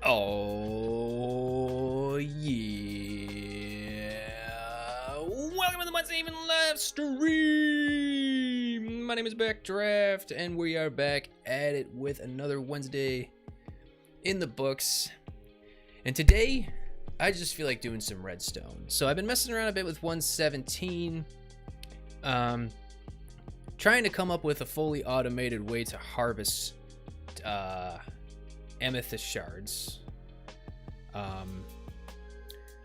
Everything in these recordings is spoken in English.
Oh, yeah. Welcome to the Wednesday Even Live Stream. My name is Backdraft, and we are back at it with another Wednesday in the books. And today, I just feel like doing some redstone. So I've been messing around a bit with 117. Trying to come up with a fully automated way to harvest Amethyst Shards.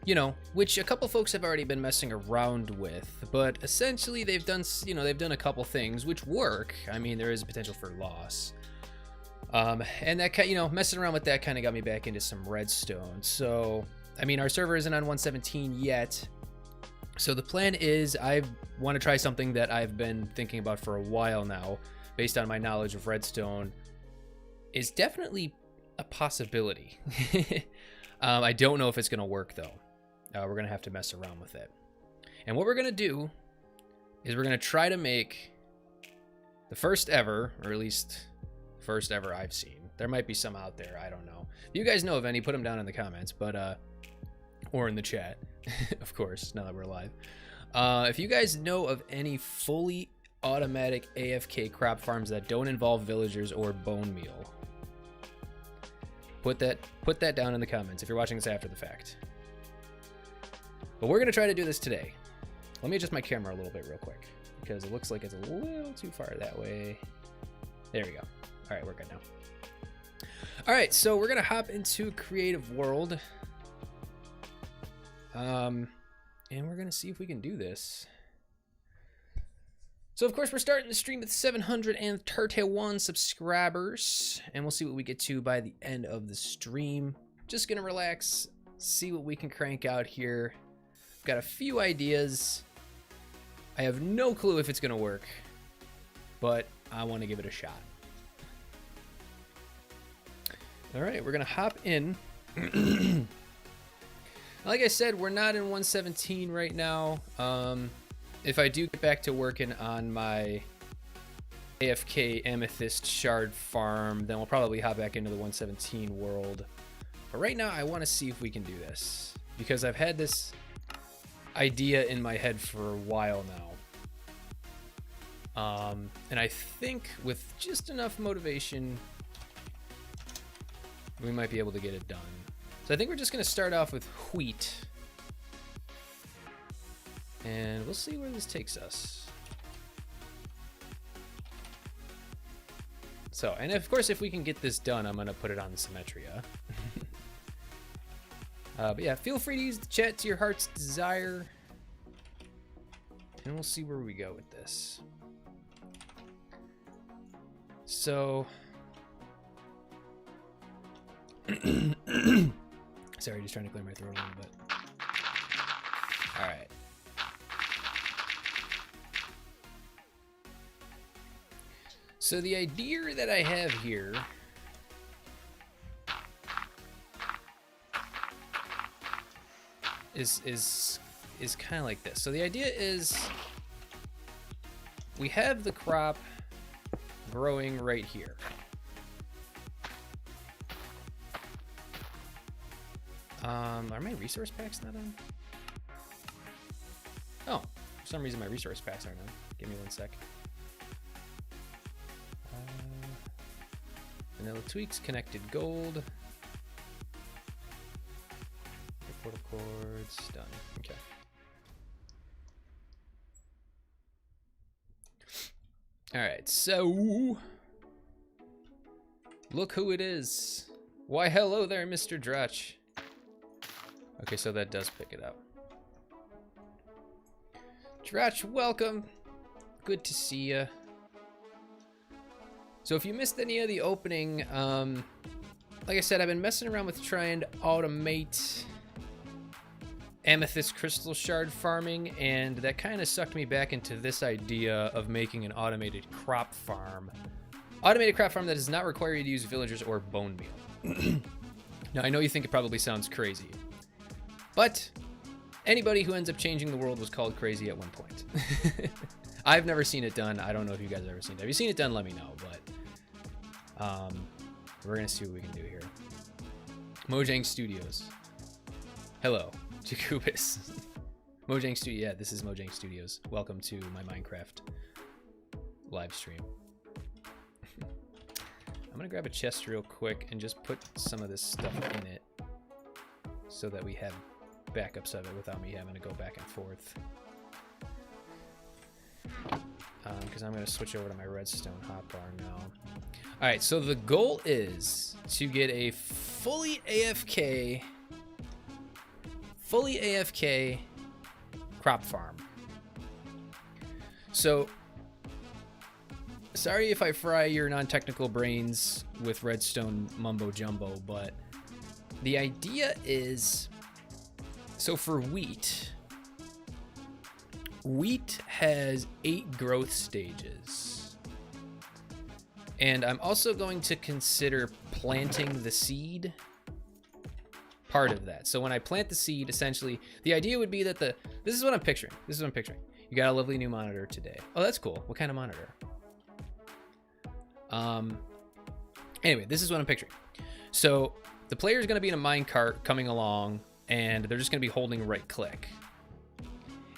You know, which a couple folks have already been messing around with, but essentially they've done, they've done a couple things which work. I mean, there is a potential for loss. And that kind, messing around with that kind of got me back into some redstone. So, I mean, our server isn't on 117 yet. So the plan is I want to try something that I've been thinking about for a while now, based on my knowledge of redstone, is definitely a possibility. I don't know if it's going to work, though. We're going to have to mess around with it. And what we're going to do is we're going to try to make the first ever, or at least first ever I've seen. There might be some out there. I don't know. If you guys know of any, put them down in the comments, but or in the chat, of course, now that we're live. If you guys know of any fully automatic AFK crop farms that don't involve villagers or bone meal, put that down in the comments if you're watching this after the fact. But we're gonna try to do this today. Let me adjust my camera a little bit real quick because it looks like it's a little too far that way. There we go. All right, we're good now. All right, so we're gonna hop into Creative World. And we're gonna see if we can do this. So of course we're starting the stream with 731 subscribers, and we'll see what we get to by the end of the stream. Just gonna relax, see what we can crank out here. I've got a few ideas. I have no clue if it's gonna work, but I want to give it a shot. All right, we're gonna hop in. Like I said, we're not in 117 right now. If I do get back to working on my AFK Amethyst Shard farm, then we'll probably hop back into the 117 world. But right now, I want to see if we can do this, because I've had this idea in my head for a while now. And I think with just enough motivation, we might be able to get it done. So I think we're just going to start off with wheat. And we'll see where this takes us. So, and of course, if we can get this done, I'm going to put it on Symmetria. But yeah, feel free to use the chat to your heart's desire. And we'll see where we go with this. So... Sorry, just trying to clear my throat a little bit. All right. So the idea that I have here is kind of like this. So the idea is we have the crop growing right here. Are my resource packs not on? Oh, for some reason my resource packs aren't on. Give me 1 sec. Vanilla tweaks, connected gold. Portal cords, done. Okay. Alright, so look who it is. Why, hello there, Mr. Drutch. Okay, so that does pick it up. Drutch, welcome. Good to see ya. So if you missed any of the opening, like I said, I've been messing around with trying to automate Amethyst Crystal Shard farming, and that kind of sucked me back into this idea of making an automated crop farm. Automated crop farm that does not require you to use villagers or bone meal. Now, I know you think it probably sounds crazy, but anybody who ends up changing the world was called crazy at one point. I've never seen it done. I don't know if you guys have ever seen it. Have you seen it done? Let me know, but we're going to see what we can do here. Mojang Studios. Hello, Jacobus. Mojang Studio. Yeah, this is Mojang Studios. Welcome to my Minecraft live stream. I'm going to grab a chest real quick and just put some of this stuff in it so that we have backups of it without me having to go back and forth. Because I'm going to switch over to my redstone hotbar now. Alright, so the goal is to get a fully AFK crop farm. So, sorry if I fry your non-technical brains with redstone mumbo jumbo, but the idea is, so for wheat has 8 growth stages. And I'm also going to consider planting the seed part of that. So when I plant the seed, essentially, the idea would be that this is what I'm picturing. This is what I'm picturing. You got a lovely new monitor today. Oh, that's cool. What kind of monitor? Anyway, this is what I'm picturing. So the player is going to be in a minecart coming along, and they're just going to be holding right click.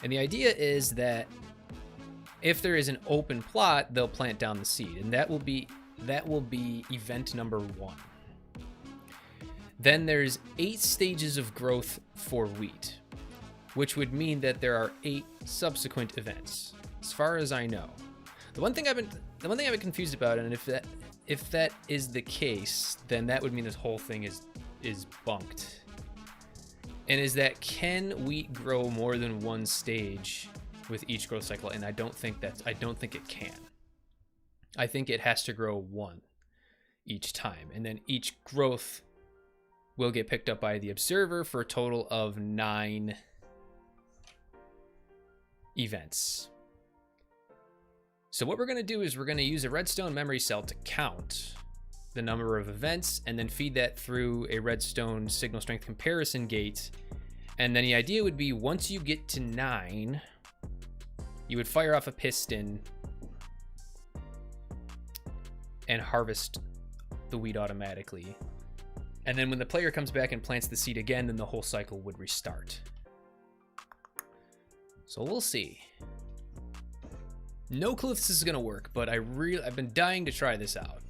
And the idea is that if there is an open plot, they'll plant down the seed, and that will be event number 1. Then there's 8 stages of growth for wheat, which would mean that there are 8 subsequent events, as far as I know. The one thing I've been confused about, and if that is the case, then that would mean this whole thing is bunked. And is that, can wheat grow more than 1 stage with each growth cycle? And I don't think it can. I think it has to grow 1 each time, and then each growth will get picked up by the observer for a total of 9 events. So what we're going to do is we're going to use a redstone memory cell to count the number of events, and then feed that through a redstone signal strength comparison gate. And then the idea would be once you get to 9, you would fire off a piston and harvest the wheat automatically. And then when the player comes back and plants the seed again, then the whole cycle would restart. So we'll see. No clue if this is gonna work, but I've been dying to try this out.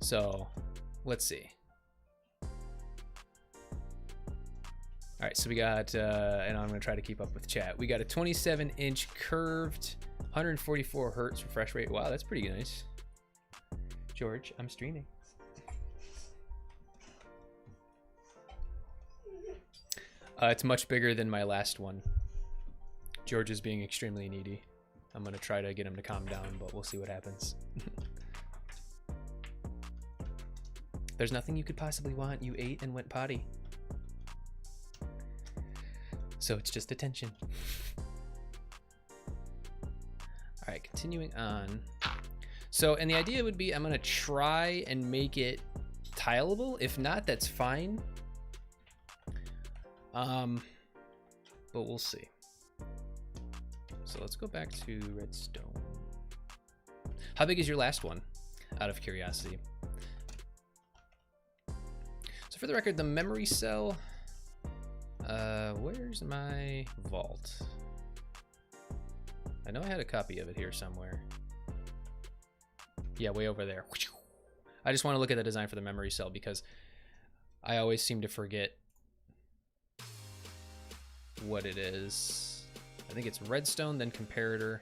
So let's see. All right, so we got, and I'm gonna try to keep up with chat. We got a 27-inch curved, 144 hertz refresh rate. Wow, that's pretty nice. George, I'm streaming. It's much bigger than my last one. George is being extremely needy. I'm gonna try to get him to calm down, but we'll see what happens. There's nothing you could possibly want. You ate and went potty. So it's just attention. All right, continuing on. So, and the idea would be I'm gonna try and make it tileable. If not, that's fine. But we'll see. So let's go back to redstone. How big is your last one, out of curiosity? So for the record, the memory cell, where's my vault? I know I had a copy of it here somewhere. Yeah, way over there. I just want to look at the design for the memory cell because I always seem to forget what it is. I think it's redstone, then comparator.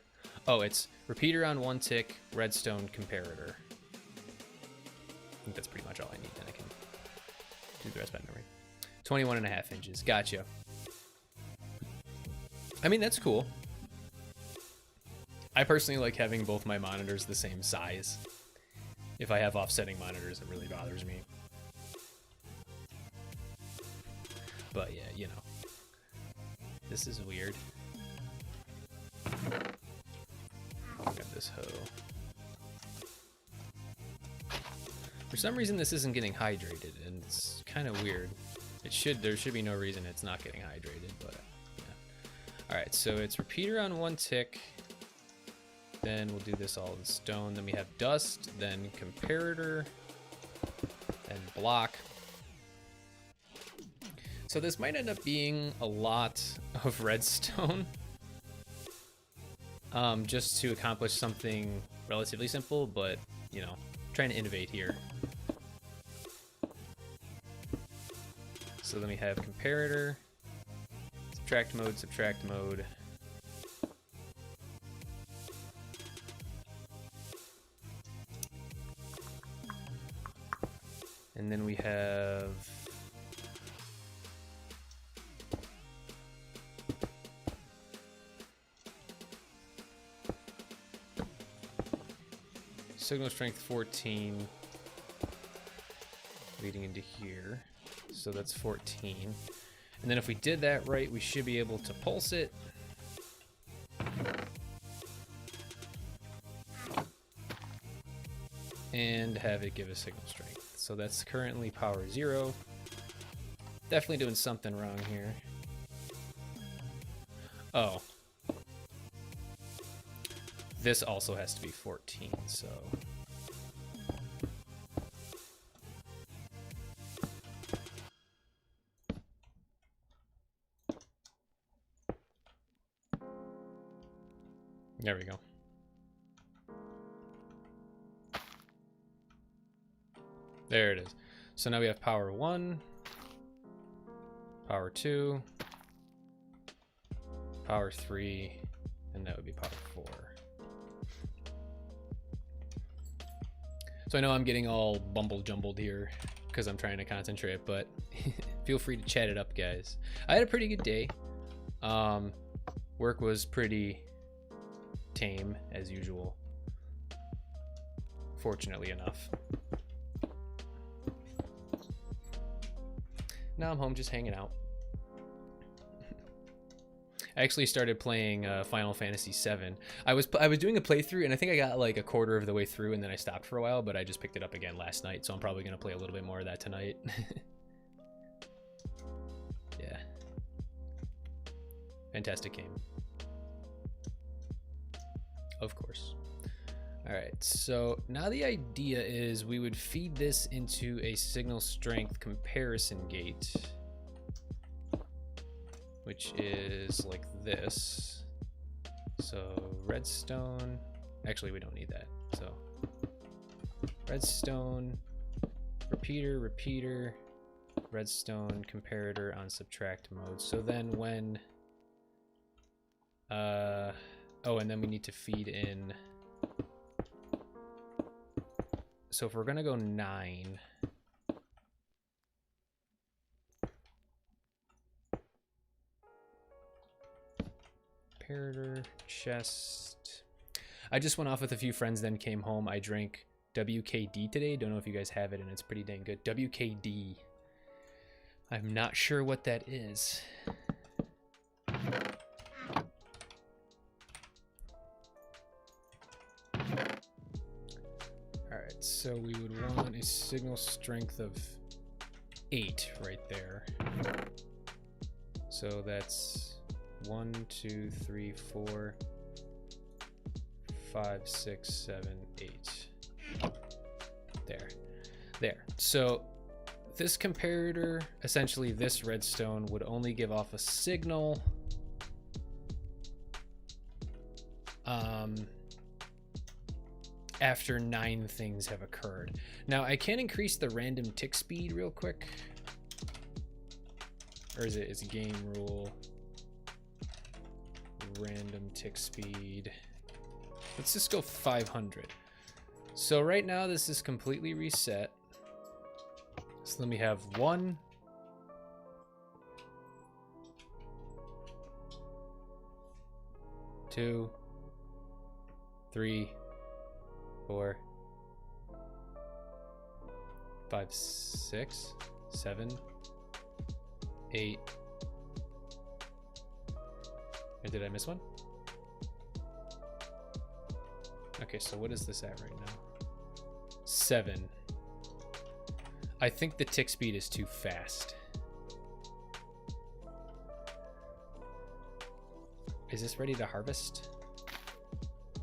Oh, it's repeater on 1 tick, redstone, comparator. I think that's pretty much all I need, then I can do the rest by memory. 21.5 inches, gotcha. I mean, that's cool. I personally like having both my monitors the same size. If I have offsetting monitors, it really bothers me. But yeah, you know. This is weird. Grab this hoe. For some reason, this isn't getting hydrated, and it's kind of weird. There should be no reason it's not getting hydrated, but yeah. All right, so it's repeater on 1 tick. Then we'll do this all in stone. Then we have dust, then comparator, and block. So this might end up being a lot of redstone, just to accomplish something relatively simple, but, you know, trying to innovate here. So then we have comparator, subtract mode. And then we have signal strength 14 leading into here. So that's 14. And then if we did that right, we should be able to pulse it. And have it give a signal strength. So that's currently power 0. Definitely doing something wrong here. Oh. This also has to be 14, so. There we go. There it is. So now we have power 1, power 2, power 3, and that would be power 4. So I know I'm getting all bumble-jumbled here because I'm trying to concentrate, but feel free to chat it up, guys. I had a pretty good day. Work was pretty tame, as usual. Fortunately enough. Now I'm home just hanging out. I actually started playing Final Fantasy VII. I was doing a playthrough, and I think I got like a quarter of the way through, and then I stopped for a while. But I just picked it up again last night, so I'm probably gonna play a little bit more of that tonight. Yeah, fantastic game, of course. All right, so now the idea is we would feed this into a signal strength comparison gate, which is like this. So redstone, actually we don't need that. So redstone, repeater, redstone, comparator on subtract mode. So then when, oh, and then we need to feed in. So if we're gonna go 9, comparator, chest. I just went off with a few friends, then came home. I drank WKD today. Don't know if you guys have it, and it's pretty dang good. WKD. I'm not sure what that is. Alright, so we would want a signal strength of 8 right there. So that's 1, 2, 3, 4, 5, 6, 7, 8. There. So this comparator, essentially this redstone, would only give off a signal after 9 things have occurred. Now I can increase the random tick speed real quick. Or is it game rule? Random tick speed. Let's just go 500. So right now this is completely reset. So let me have 1, 2, 3, 4, 5, 6, 7, 8. Or did I miss one? Okay, so what is this at right now? 7. I think the tick speed is too fast. Is this ready to harvest?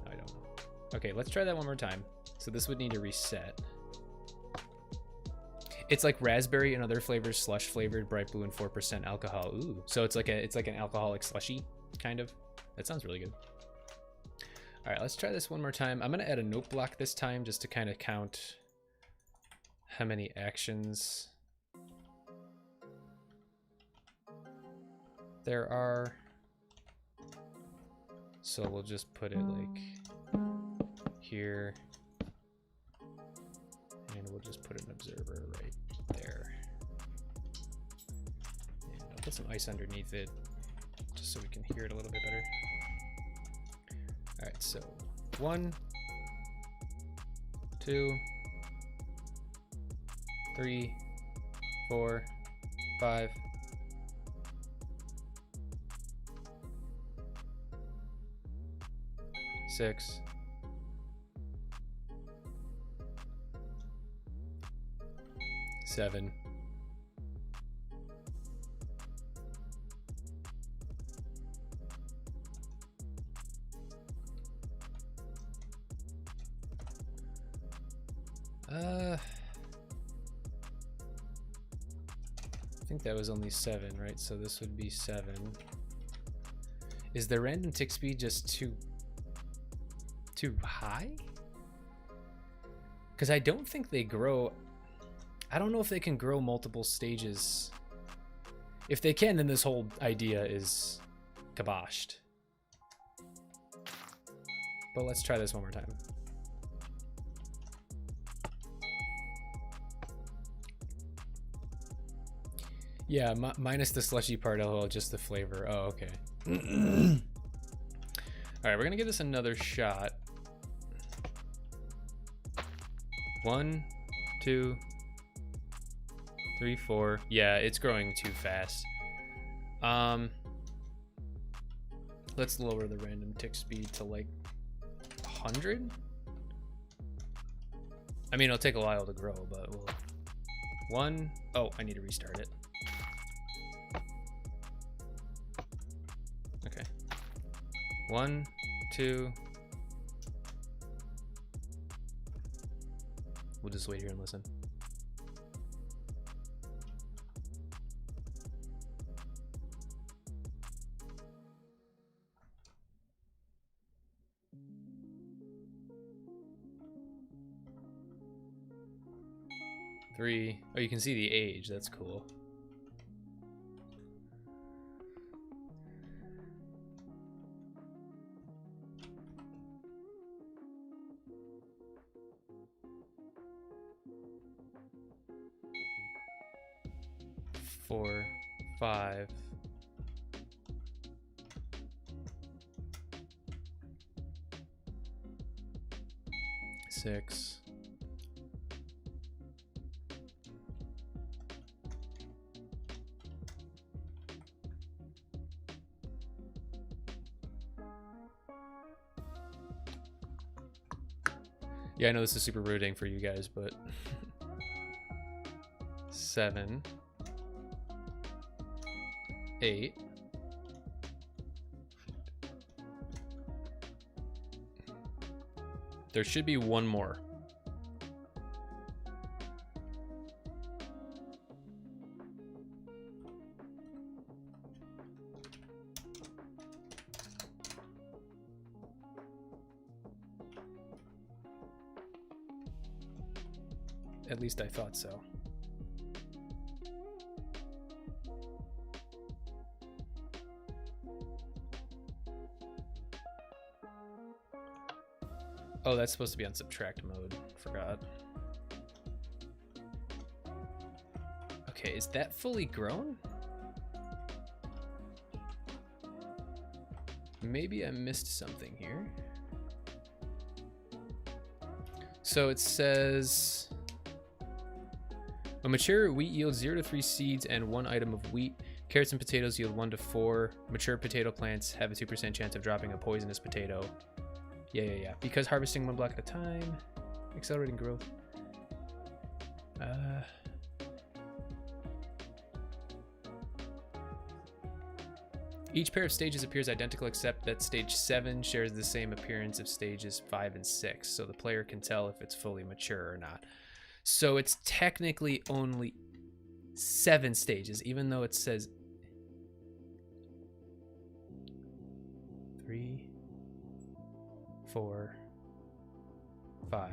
I don't know. Okay, let's try that one more time. So this would need to reset. It's like raspberry and other flavors, slush flavored, bright blue, and 4% alcohol. Ooh, so it's like an alcoholic slushy, kind of. That sounds really good. All right, let's try this one more time. I'm gonna add a note block this time just to kind of count how many actions there are. So we'll just put it like here, and we'll just put an observer right there. And I'll put some ice underneath it just so we can hear it a little bit better. All right, so 1, 2, 3, 4, 5, 6, 7, 8. I think that was only 7, right? So this would be 7. Is the random tick speed just too high? Because I don't think they grow. I don't know if they can grow multiple stages. If they can, then this whole idea is kiboshed. But let's try this one more time. Yeah, minus the slushy part, just the flavor. Oh, okay. All right, we're gonna give this another shot. 1, 2, 3, 4. Yeah, it's growing too fast. Let's lower the random tick speed to like 100. I mean, it'll take a while to grow, but we'll... Oh, I need to restart it. Okay. 1, 2. We'll just wait here and listen. Three. Oh, you can see the age. That's cool. Four, 5. Six. Yeah, I know this is super rooting for you guys, but 7, 8. There should be one more. At least I thought so. Oh, that's supposed to be on subtract mode. Forgot. Okay, is that fully grown? Maybe I missed something here. So it says... A mature wheat yields 0 to 3 seeds and 1 item of wheat. Carrots and potatoes yield 1 to 4. Mature potato plants have a 2% chance of dropping a poisonous potato. Yeah. Because harvesting 1 block at a time. Accelerating growth. Each pair of stages appears identical except that stage 7 shares the same appearance of stages 5 and 6. So the player can tell if it's fully mature or not. So it's technically only 7 stages, even though it says 3, 4, 5,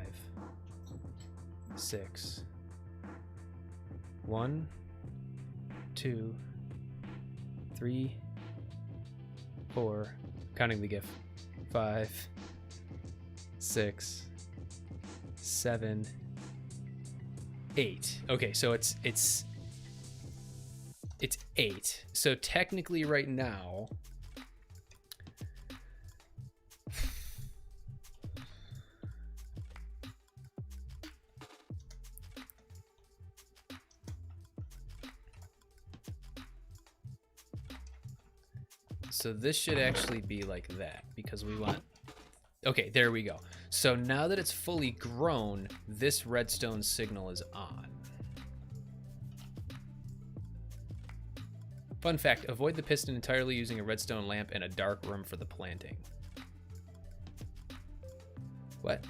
6, 1, 2, 3, 4, counting the GIF, 5, 6, 7, 8. Okay, so it's 8. So technically right now, so this should actually be like that because we want... Okay, there we go. So now that it's fully grown, this redstone signal is on. Fun fact, avoid the piston entirely using a redstone lamp and a dark room for the planting. What?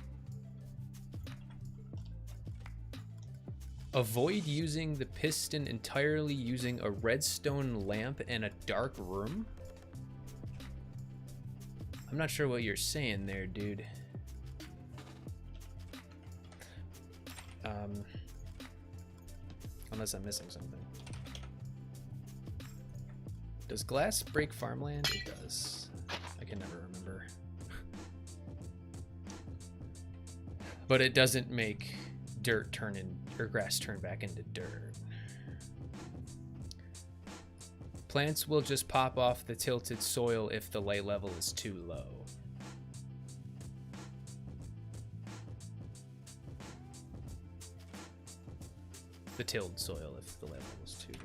Avoid using the piston entirely using a redstone lamp and a dark room? I'm not sure what you're saying there, dude. Unless I'm missing something. Does glass break farmland? It does. I can never remember. But it doesn't make dirt turn in, or grass turn back into dirt. Plants will just pop off the tilted soil if the light level is too low. The tilled soil if the level is too low.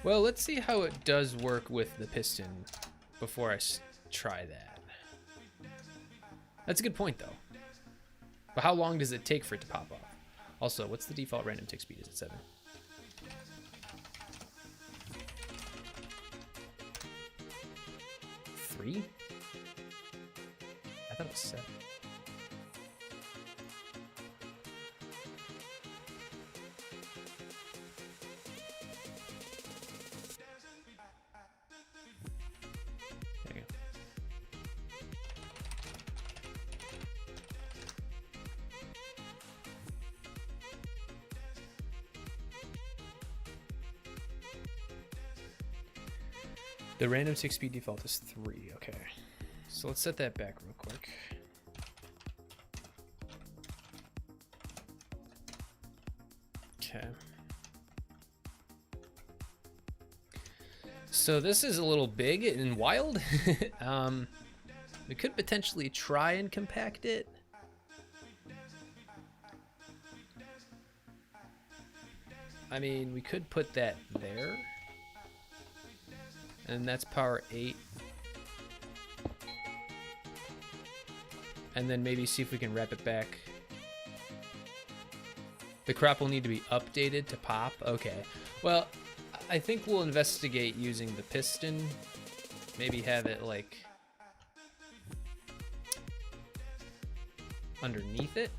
Well, let's see how it does work with the piston before I try that. That's a good point, though. But how long does it take for it to pop off? Also, what's the default random tick speed? Is it 7? Three? I thought it was 7. There you go. The random tick speed default is 3. Okay. So let's set that back real quick. Okay. So this is a little big and wild. We could potentially try and compact it. I mean, we could put that there. And that's power 8. And then maybe see if we can wrap it back. The crop will need to be updated to pop. Okay. Well, I think we'll investigate using the piston. Maybe have it like underneath it.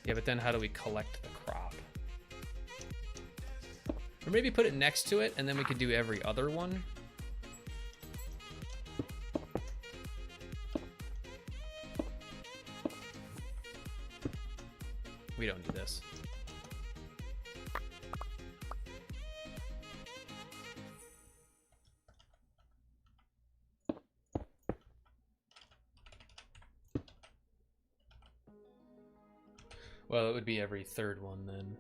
Yeah, but then how do we collect the crop? Or maybe put it next to it and then we could do every other one. We don't do this. Well, it would be every third one then.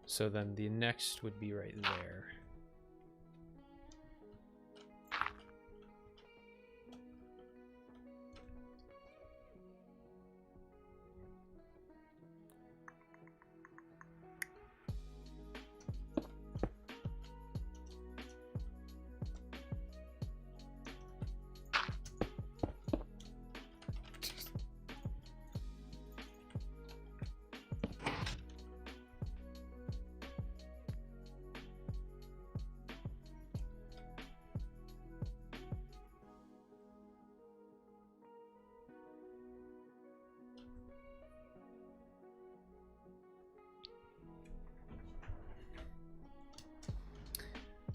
So then the next would be right there.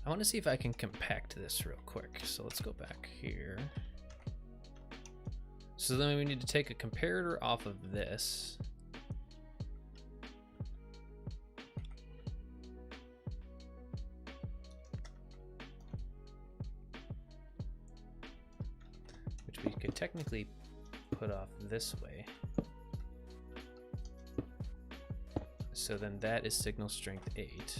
I want to see if I can compact this real quick. So let's go back here. So then we need to take a comparator off of this. Which we could technically put off this way. So then that is signal strength 8.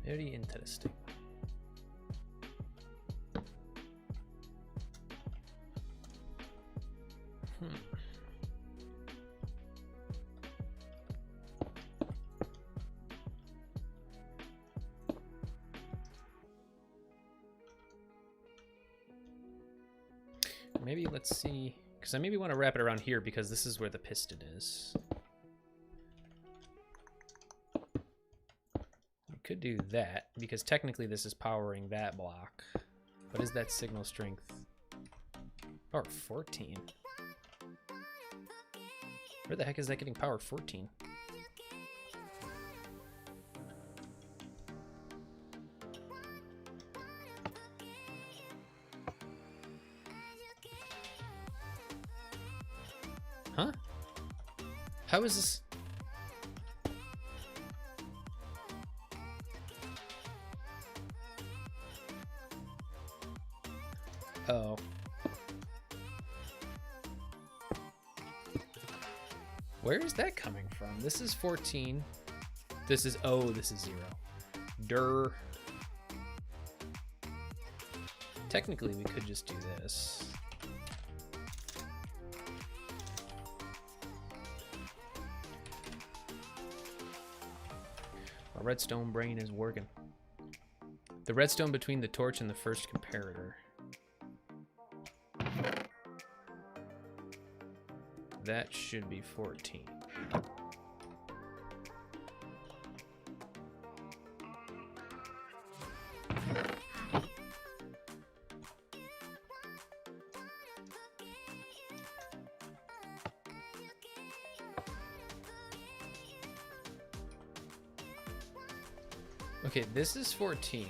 Very interesting. Maybe let's see, because I maybe want to wrap it around here because this is where the piston is. Could do that because technically this is powering that block, but is that signal strength power 14? Where the heck is that getting power 14? How is this? Oh. Where is that coming from? This is 14. This is, oh, this is 0. Durr. Technically, we could just do this. Our redstone brain is working. The redstone between the torch and the first comparator. That should be 14. Okay, this is 14.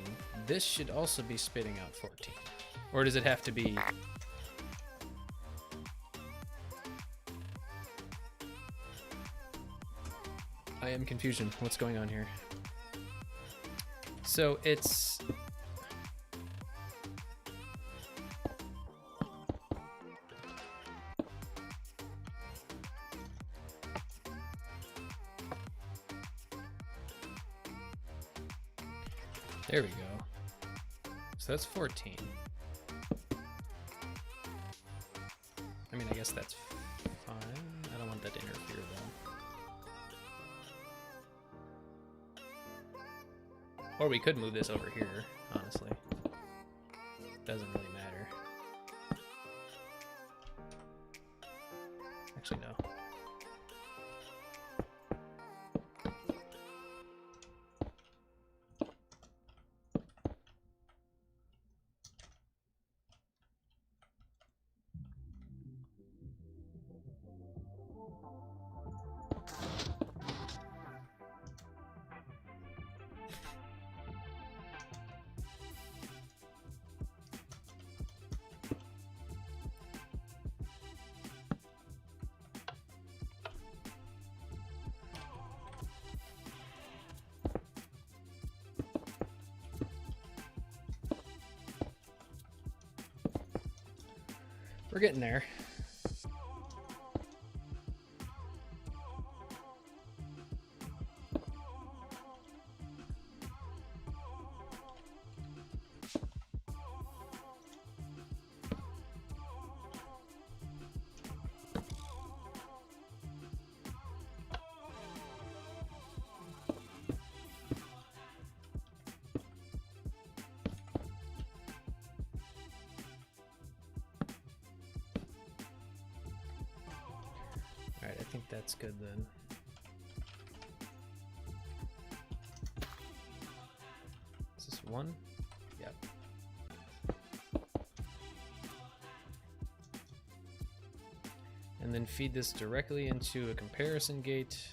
This should also be spitting out 14. Or does it have to be... I am confusion. What's going on here? So it's... There we go. So that's 14. I mean, I guess that's fine. I don't want that to interfere though. Or we could move this over here, honestly. Doesn't really matter. Actually, no. We're getting there. Alright, I think that's good then. Is this one? Yep. And then feed this directly into a comparison gate.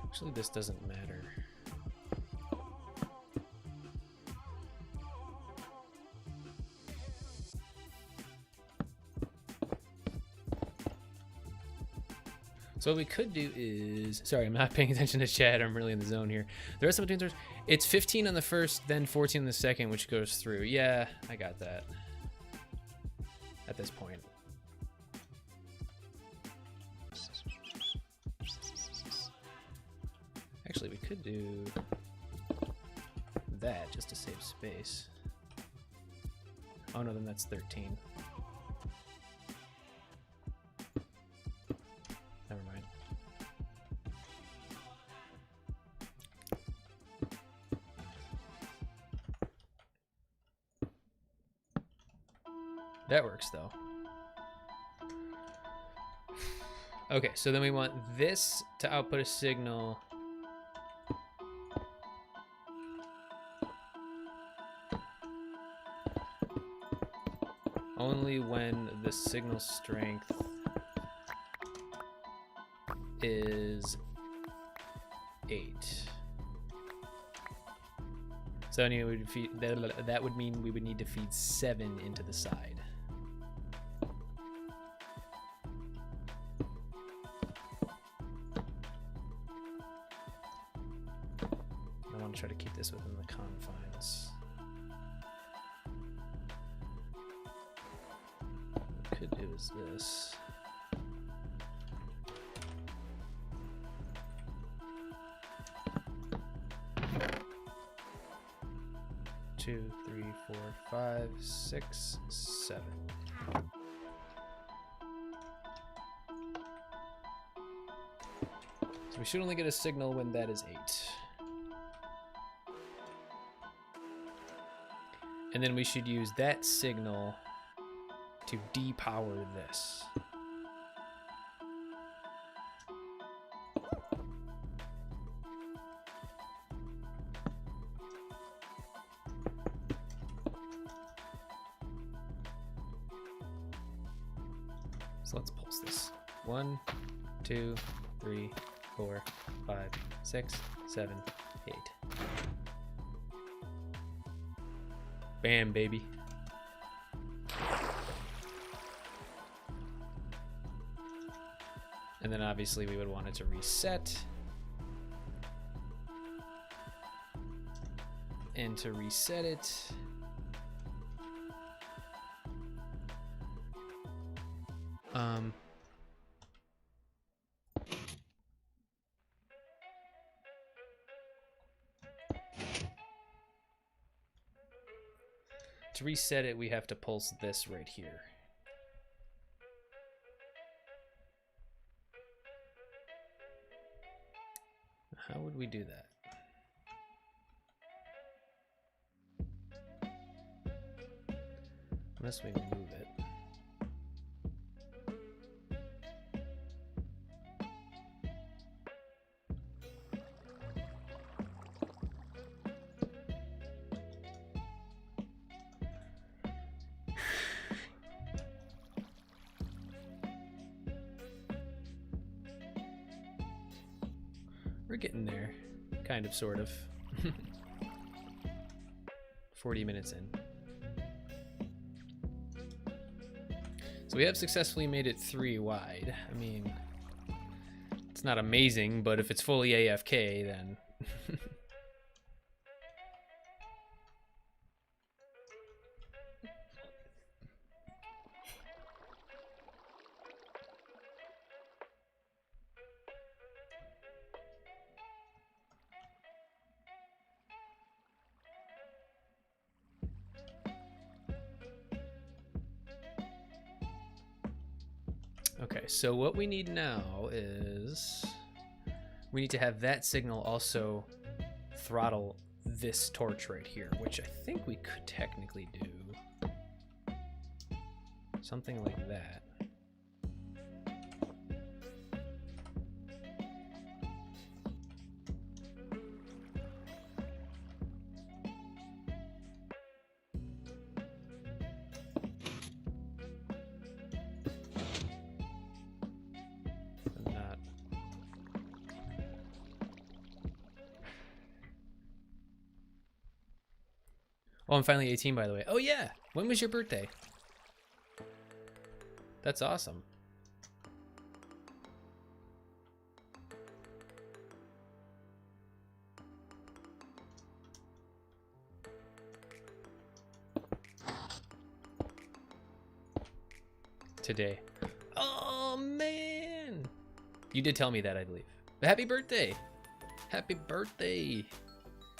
Actually, this doesn't matter. So what we could do is, sorry, I'm not paying attention to chat. I'm really in the zone here. The rest of between it's 15 on the first, then 14 on the second, which goes through. Yeah, I got that. At this point. Actually, we could do that just to save space. Oh no, then that's 13. Never mind. That works though. Okay, so then we want this to output a signal only when the signal strength is 8. So anyway, that would mean we would need to feed 7 into the side. I want to try to keep this within the confines. What we could do is this. Two, 3, 4, 5, 6, 7. So we should only get a signal when that is 8. And then we should use that signal to depower this. So let's pulse this. 1, 2, 3, 4, 5, 6, 7, 8. Bam, baby. And then obviously we would want it to reset. And to reset it, to reset it, we have to pulse this right here. How would we do that? Unless we move it. We're getting there, kind of, sort of. 40 minutes in. So we have successfully made it 3 wide. I mean, it's not amazing, but if it's fully AFK, then... Okay, so what we need now is we need to have that signal also throttle this torch right here, which I think we could technically do something like that. Oh, I'm finally 18, by the way. Oh, yeah. When was your birthday? That's awesome. Today. Oh, man. You did tell me that, I believe. But happy birthday. Happy birthday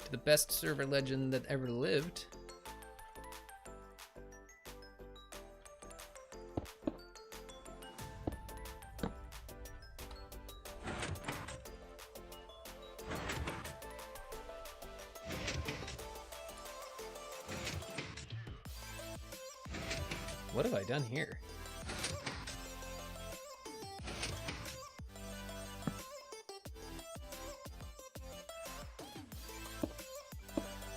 to the best server legend that ever lived. What have I done here?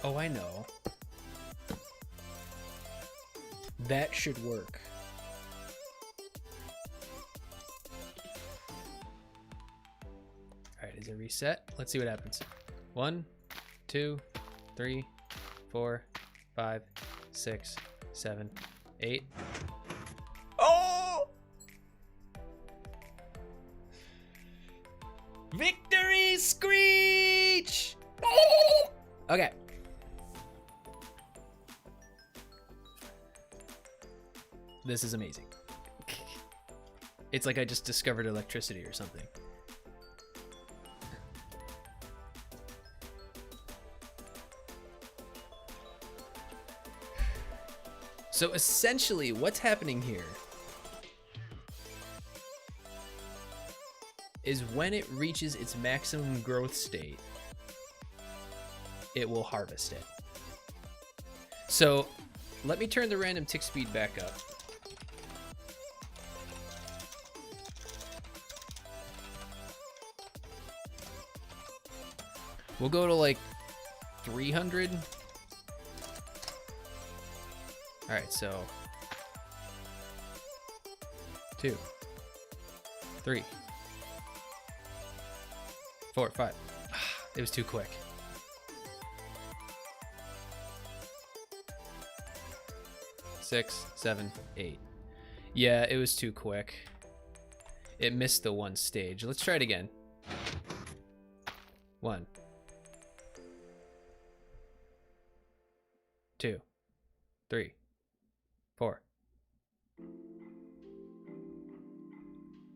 Oh, I know. That should work. All right, is it reset? Let's see what happens. 1, 2, 3, 4, 5, 6, 7, 8. Oh! Victory screech! Okay. This is amazing. It's like I just discovered electricity or something. So essentially, what's happening here is when it reaches its maximum growth state, it will harvest it. So let me turn the random tick speed back up. We'll go to like 300. All right, so 2, 3, 4, 5. It was too quick. 6, 7, 8. Yeah, it was too quick. It missed the one stage. Let's try it again. 1, 2, 3, 4,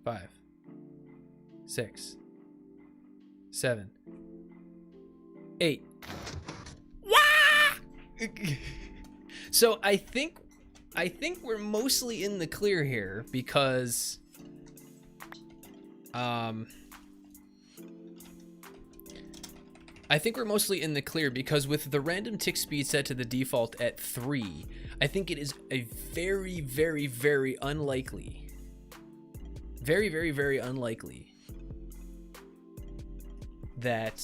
5, 6, 7, 8. Wah! So I think we're mostly in the clear here because I think we're mostly in the clear because with the random tick speed set to the default at 3, I think it is a very, very, very unlikely, very, very, very unlikely that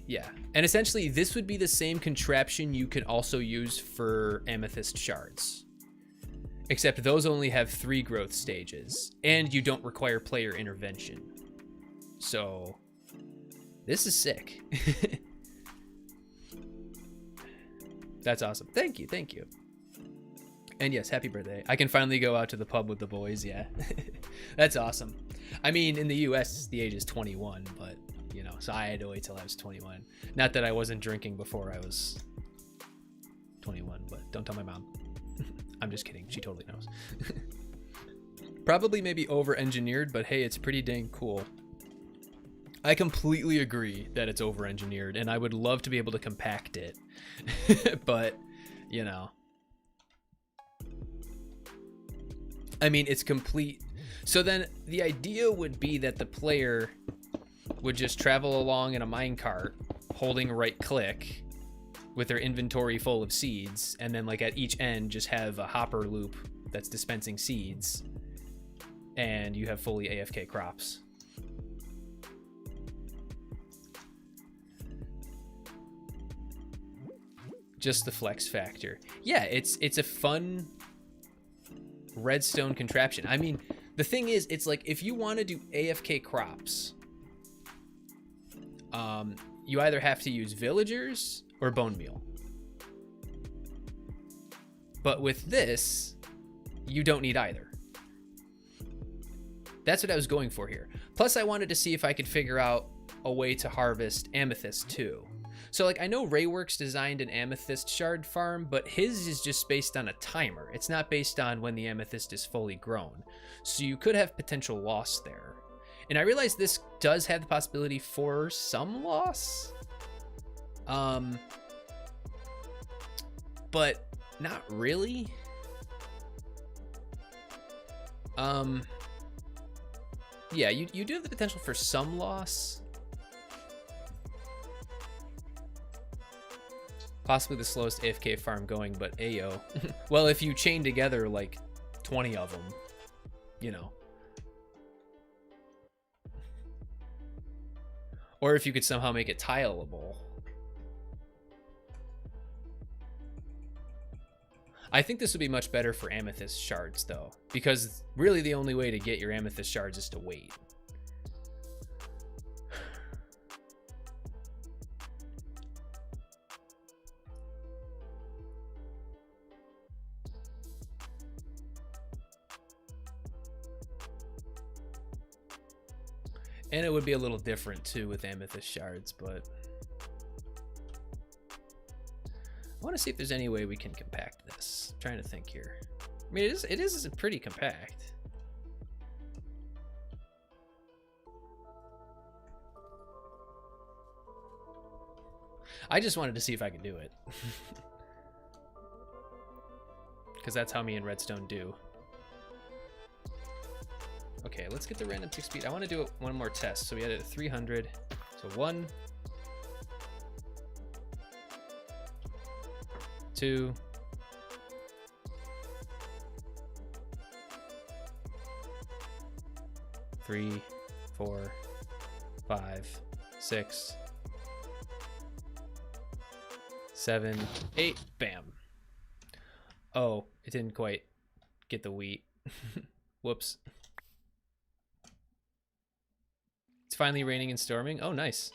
yeah. And essentially this would be the same contraption you could also use for Amethyst Shards. Except those only have 3 growth stages, and you don't require player intervention. So, this is sick. That's awesome. Thank you, thank you. And yes, happy birthday. I can finally go out to the pub with the boys, yeah. That's awesome. I mean, in the US, the age is 21, but, you know, so I had to wait till I was 21. Not that I wasn't drinking before I was 21, but don't tell my mom. I'm just kidding. She totally knows. Probably maybe over-engineered, but hey, it's pretty dang cool. I completely agree that it's over-engineered, and I would love to be able to compact it. But, you know. I mean, it's complete. So then the idea would be that the player would just travel along in a minecart, holding right-click, with their inventory full of seeds, and then like at each end just have a hopper loop that's dispensing seeds, and you have fully AFK crops. Just the flex factor. Yeah, it's a fun redstone contraption. I mean, the thing is, it's like if you want to do AFK crops, you either have to use villagers or bone meal. But with this, you don't need either. That's what I was going for here. Plus, I wanted to see if I could figure out a way to harvest amethyst too. So like, I know Rayworks designed an amethyst shard farm, but his is just based on a timer. It's not based on when the amethyst is fully grown. So you could have potential loss there. And I realize this does have the possibility for some loss. But not really. Yeah, you do have the potential for some loss. Possibly the slowest AFK farm going, but ayo. Well, if you chain together like 20 of them, you know. Or if you could somehow make it tileable. I think this would be much better for Amethyst Shards, though, because really the only way to get your Amethyst Shards is to wait. And it would be a little different, too, with Amethyst Shards, but... I want to see if there's any way we can compact this. I'm trying to think here. I mean, it is pretty compact. I just wanted to see if I could do it. Because that's how me and Redstone do. Okay, let's get the random tick speed. I want to do it one more test. So we had it at 300. So 1, 2, 3, 4, 5, 6, 7, 8. Bam. Oh, it didn't quite get the wheat. Whoops. It's finally raining and storming. Oh, nice.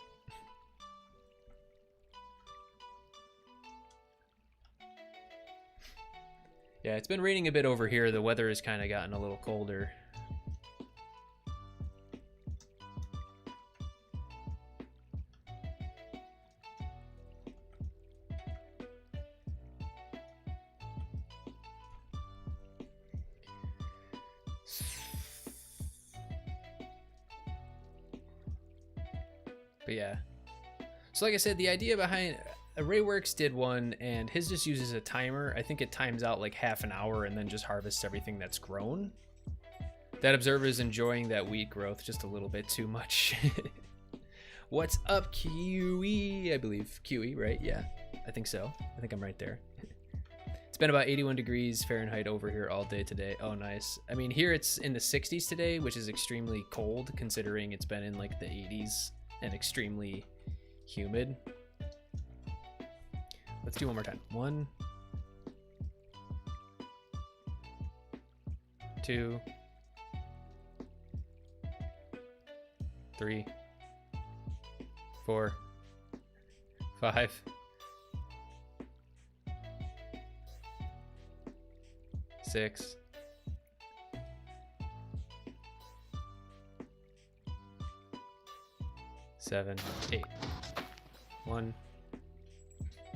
Yeah, it's been raining a bit over here. The weather has kind of gotten a little colder. But yeah. So like I said, the idea behind... ArrayWorks did one, and his just uses a timer. I think it times out like half an hour and then just harvests everything that's grown. That observer is enjoying that wheat growth just a little bit too much. What's up, QE? I believe QE, right? Yeah, I think so. I think I'm right there. It's been about 81 degrees Fahrenheit over here all day today. Oh, nice. I mean, here it's in the 60s today, which is extremely cold considering it's been in like the 80s and extremely humid. Let's do one more time. 1, 2, 3, 4, 5, 6, 7, 8. 1,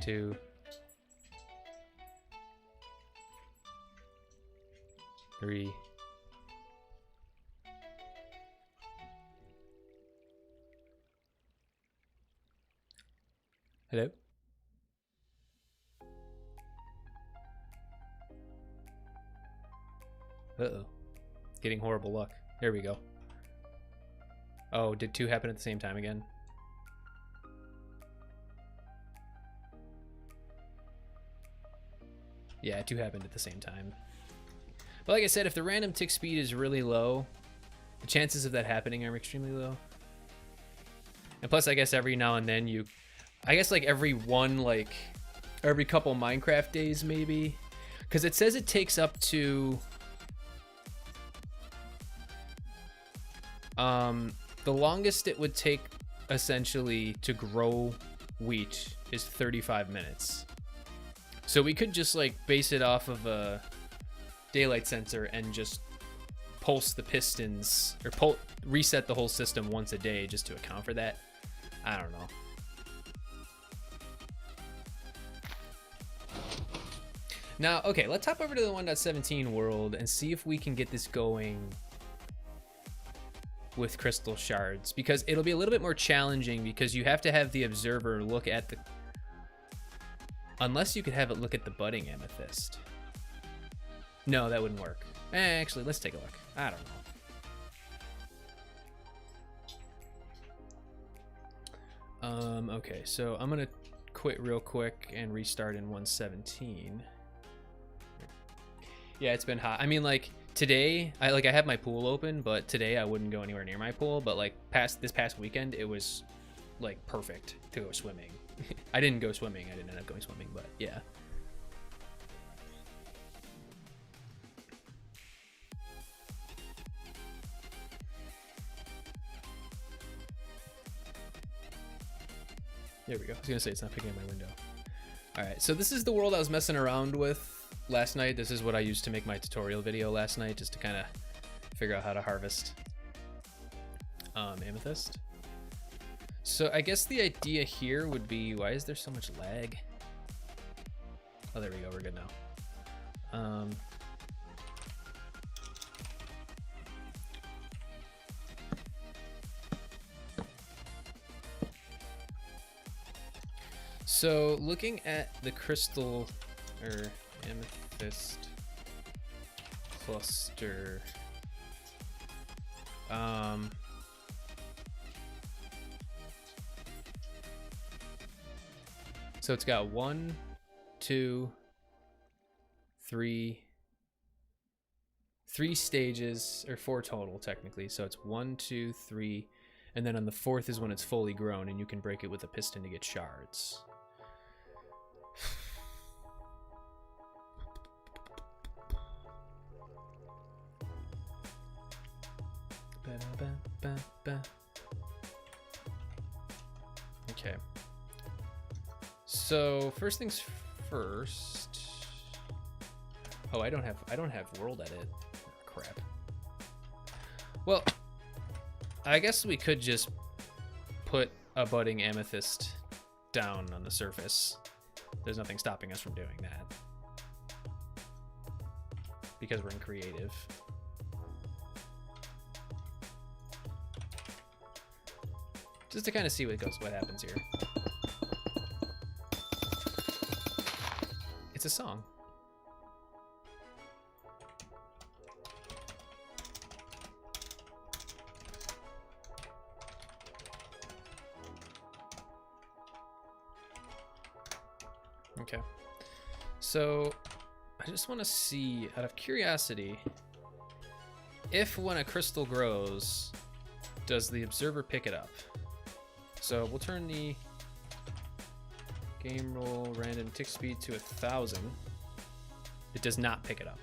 2, 3, 'Hello? Uh-oh. Getting horrible luck. There we go. Oh, did 2 happen at the same time again? Yeah, 2 happened at the same time. But like I said, if the random tick speed is really low, the chances of that happening are extremely low. And plus, I guess every now and then I guess like every couple Minecraft days maybe. Because it says it takes up to... the longest it would take, essentially, to grow wheat is 35 minutes. So we could just like base it off of a daylight sensor and just pulse the pistons or reset the whole system once a day just to account for that. I don't know. Now, okay, let's hop over to the 1.17 world and see if we can get this going with crystal shards, because it'll be a little bit more challenging because you have to have the observer look at the... Unless you could have it look at the budding amethyst. No, that wouldn't work. Actually, let's take a look. I don't know. Okay, so I'm gonna quit real quick and restart in 1.17. Yeah, it's been hot. I mean, like today, I have my pool open, but today I wouldn't go anywhere near my pool. But like this past weekend, it was like perfect to go swimming. I didn't go swimming. I didn't end up going swimming, but yeah. There we go. I was gonna say it's not picking up my window. All right, so this is the world I was messing around with last night. This is what I used to make my tutorial video last night, just to kind of figure out how to harvest amethyst. So I guess the idea here would be, why is there so much lag? Oh, there we go. We're good now. So looking at the crystal or amethyst cluster, so it's got 1, 2, 3 stages, or 4 total technically. So it's 1, 2, 3, and then on the 4th is when it's fully grown, and you can break it with a piston to get shards. Okay. So first things first. Oh, I don't have world edit. Crap. Well, I guess we could just put a budding amethyst down on the surface. There's nothing stopping us from doing that, because we're in creative. Just to kind of see what happens here. It's a song. Okay. So I just want to see, out of curiosity, if when a crystal grows, does the observer pick it up? So we'll turn the game roll random tick speed to 1000. It does not pick it up.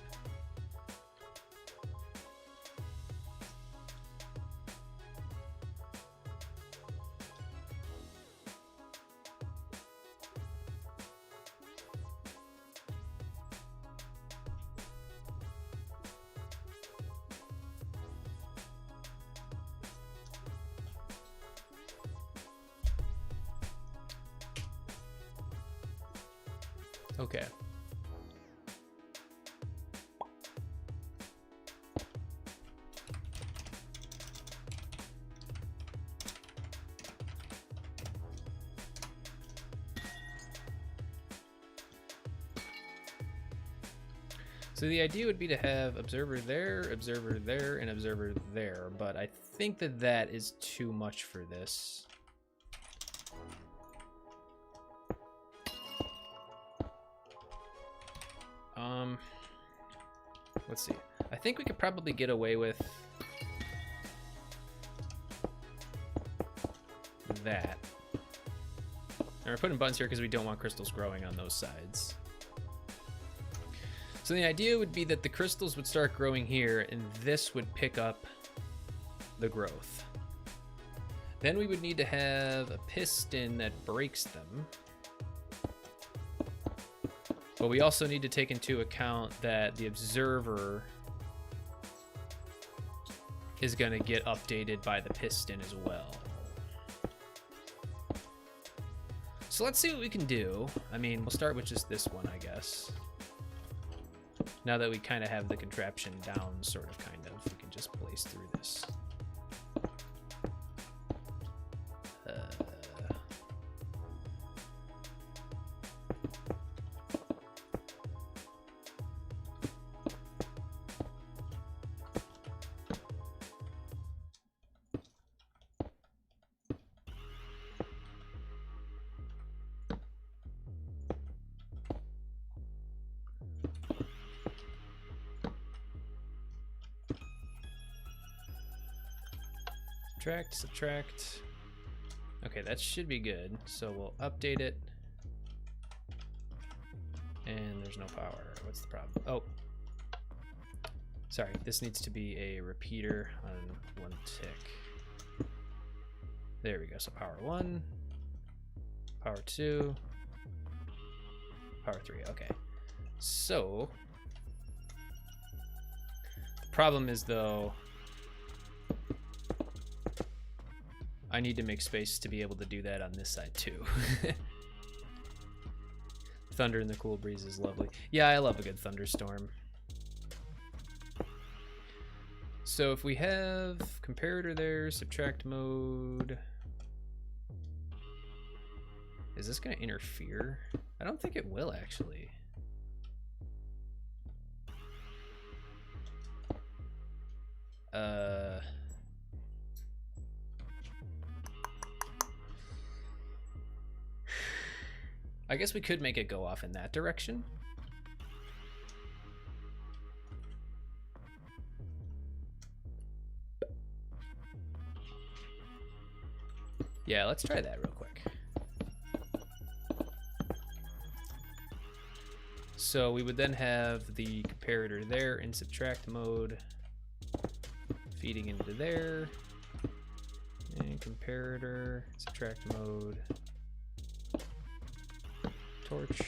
Okay. So the idea would be to have observer there, and observer there, but I think that that is too much for this. Let's see. I think we could probably get away with that. And we're putting buttons here because we don't want crystals growing on those sides. So the idea would be that the crystals would start growing here, and this would pick up the growth. Then we would need to have a piston that breaks them. But we also need to take into account that the observer is going to get updated by the piston as well. So let's see what we can do. I mean, we'll start with just this one, I guess. Now that we kind of have the contraption down, sort of, kind of, we can just blaze through this. Subtract. Okay, that should be good. So we'll update it. And there's no power. What's the problem? Oh. Sorry, this needs to be a repeater on 1 tick. There we go. So power 1, power 2, power 3. Okay. So the problem is though, I need to make space to be able to do that on this side too. Thunder and the cool breeze is lovely. Yeah, I love a good thunderstorm. So if we have comparator there, subtract mode, is this going to interfere? I don't think it will actually. I guess we could make it go off in that direction. Yeah, let's try that real quick. So we would then have the comparator there in subtract mode, feeding into there, and comparator, subtract mode, torch,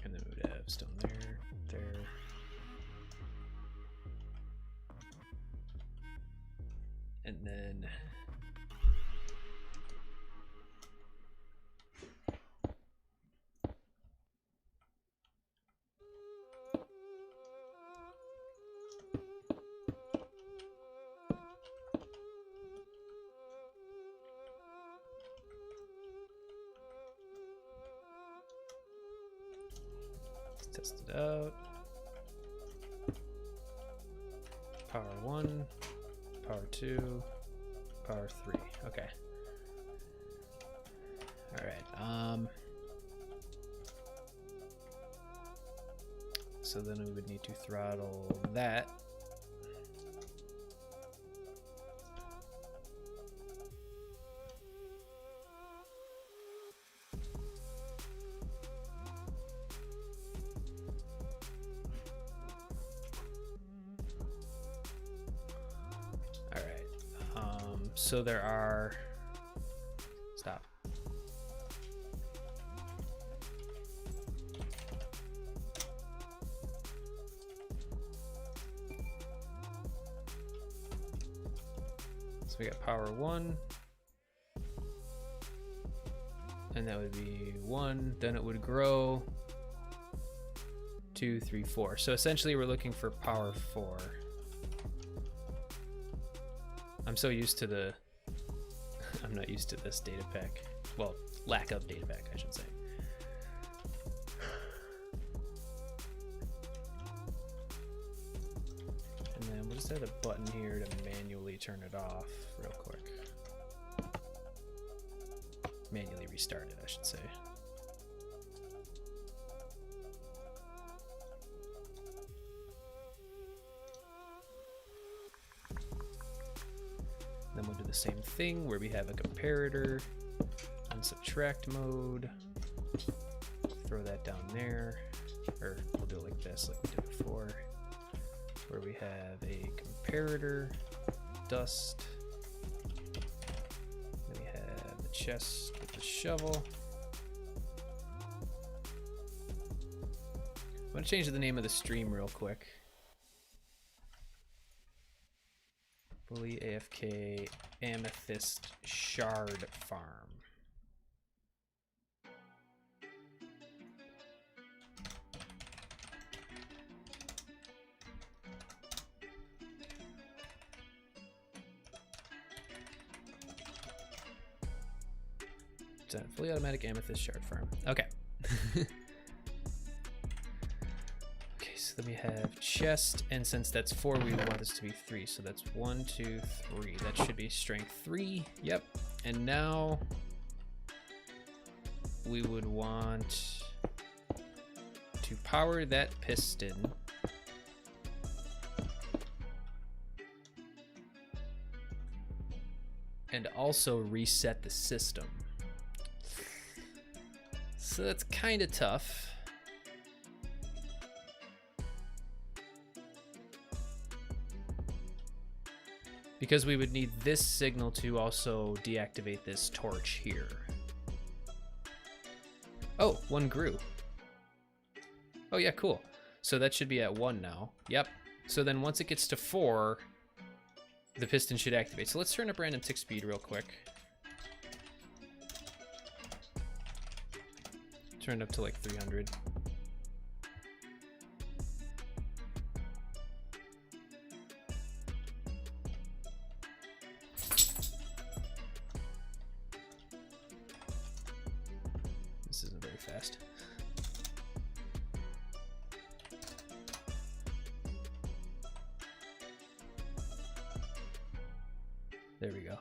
and then we would have stone there, there. And then let's test it out. Power 1, power 2, power 3. Okay. All right. So then we would need to throttle that. So there are, stop. So we got power 1, and that would be 1, then it would grow 2, 3, 4. So essentially we're looking for power 4. I'm so used to the, I'm not used to this data pack. Well, lack of data pack, I should say. And then we'll just add a button here to manually turn it off real quick. Manually restart it, I should say. Then we'll do the same thing where we have a comparator in subtract mode. Throw that down there, or we'll do it like this, like we did before, where we have a comparator, dust. Then we have the chest with the shovel. I'm gonna change the name of the stream real quick. Bully AFK Amethyst Shard Farm. It's a fully automatic Amethyst Shard Farm. Okay. Then we have chest, and since that's 4, we want this to be 3. So that's 1, 2, 3. That should be strength 3. Yep. And now we would want to power that piston. and also reset the system. So that's kind of tough. Because we would need this signal to also deactivate this torch here. Oh, one grew. Oh yeah, cool. So that should be at 1 now. Yep. So then once it gets to 4, the piston should activate. So let's turn up random tick speed real quick. Turn it up to like 300. This isn't very fast. There we go.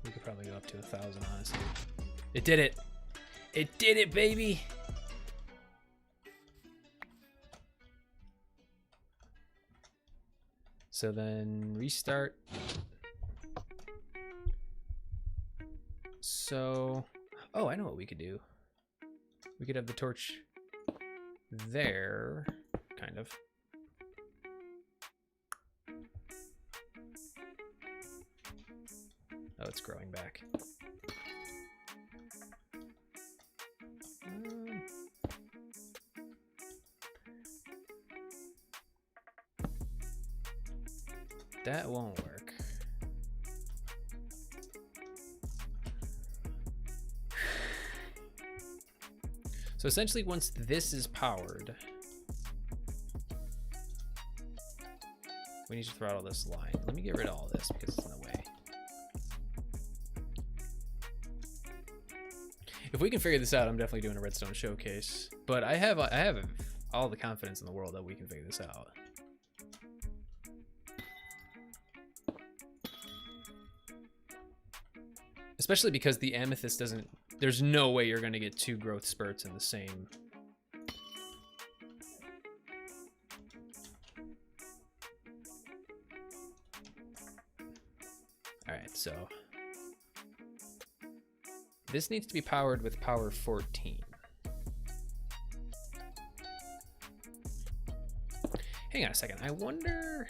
We could probably go up to 1,000, honestly. It did it! It did it, baby! So then restart. So, oh, I know what we could do. We could have the torch there, kind of. Oh, it's growing back. That won't work. So essentially, once this is powered, we need to throttle this line. Let me get rid of all this because it's in the way. If we can figure this out, I'm definitely doing a redstone showcase. But I have all the confidence in the world that we can figure this out. Especially because the amethyst doesn't, there's no way you're going to get 2 growth spurts in the same. All right, so this needs to be powered with power 14. Hang on a second. I wonder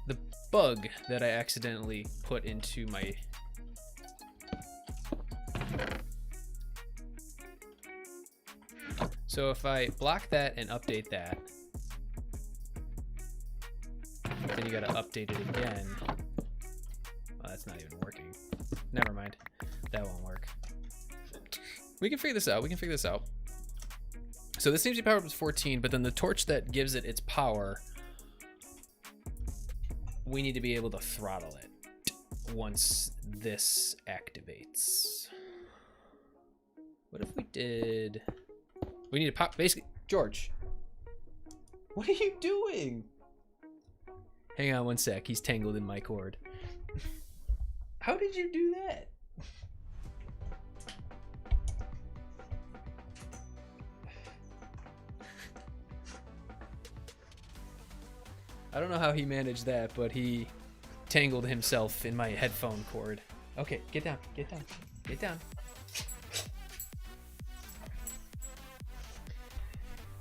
the bug that I accidentally put into my so if I block that and update that, then you gotta update it again. Well, that's not even working. Never mind. That won't work. We can figure this out. We can figure this out. So this seems to be powered with 14, but then the torch that gives it its power, we need to be able to throttle it once this activates. What if we did... We need to pop... Basically... George! What are you doing? Hang on one sec. He's tangled in my cord. How did you do that? I don't know how he managed that, but he tangled himself in my headphone cord. Okay, get down, get down, get down.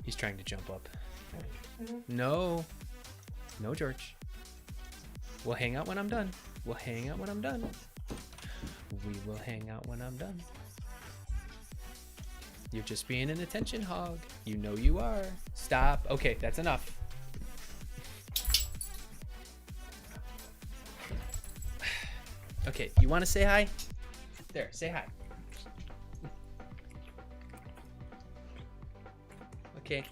He's trying to jump up. No. No, George. We'll hang out when I'm done. We'll hang out when I'm done. We will hang out when I'm done. You're just being an attention hog. You know you are. Stop. Okay, that's enough. Okay, you want to say hi? There, say hi. Okay.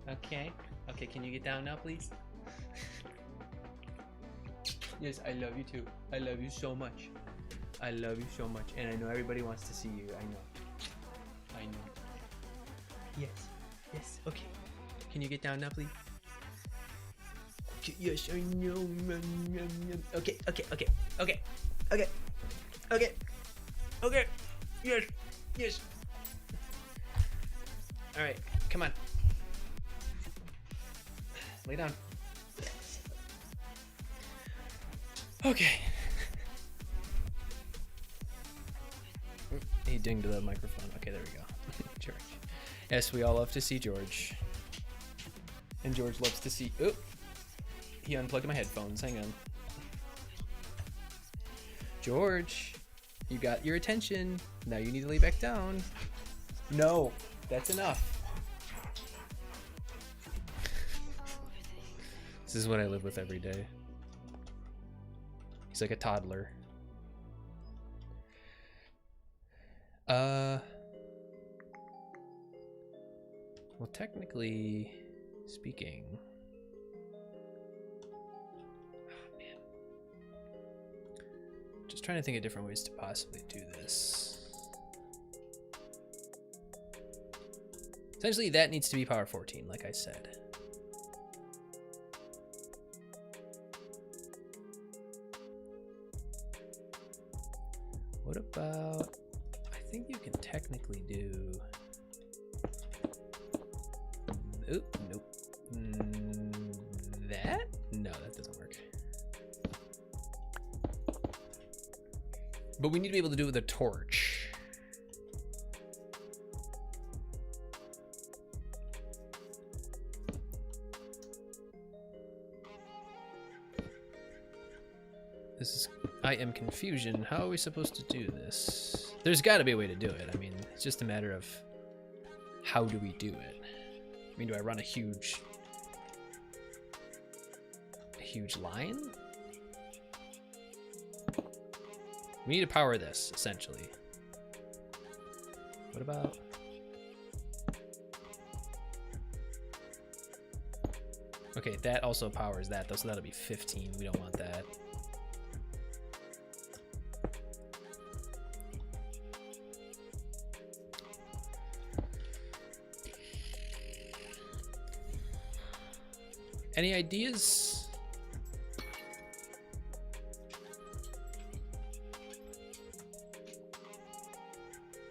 Okay. Okay, can you get down now, please? Yes, I love you too. I love you so much. I love you so much. And I know everybody wants to see you. I know. I know. Yes. Yes. Okay. Can you get down now, please? Yes, I know. Okay. Yes. All right, come on. Lay down. Okay. He dinged the microphone. Okay, there we go. George. Yes, we all love to see George. And George loves to see... Oh! He unplugged my headphones. Hang on. George, you got your attention. Now you need to lay back down. No, that's enough. This is what I live with every day. He's like a toddler. Well, technically speaking... Oh, man. Just trying to think of different ways to possibly do this. Essentially, that needs to be power 14, like I said. What about... I think you can technically do... Oop, nope. That? No, that doesn't work. But we need to be able to do it with a torch. This is... I am confusion. How are we supposed to do this? There's got to be a way to do it. I mean, it's just a matter of how do we do it? I mean, do I run a huge line? We need to power this, essentially. What about... Okay, that also powers that, though, so that'll be 15. We don't want that. Any ideas?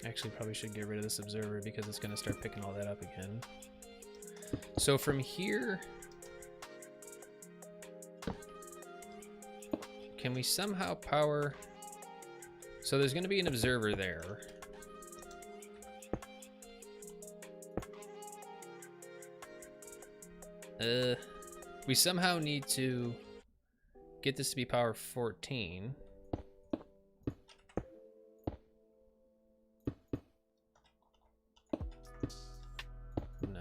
Actually, probably should get rid of this observer because it's going to start picking all that up again. So from here, can we somehow power? So there's going to be an observer there. We somehow need to get this to be power 14. No.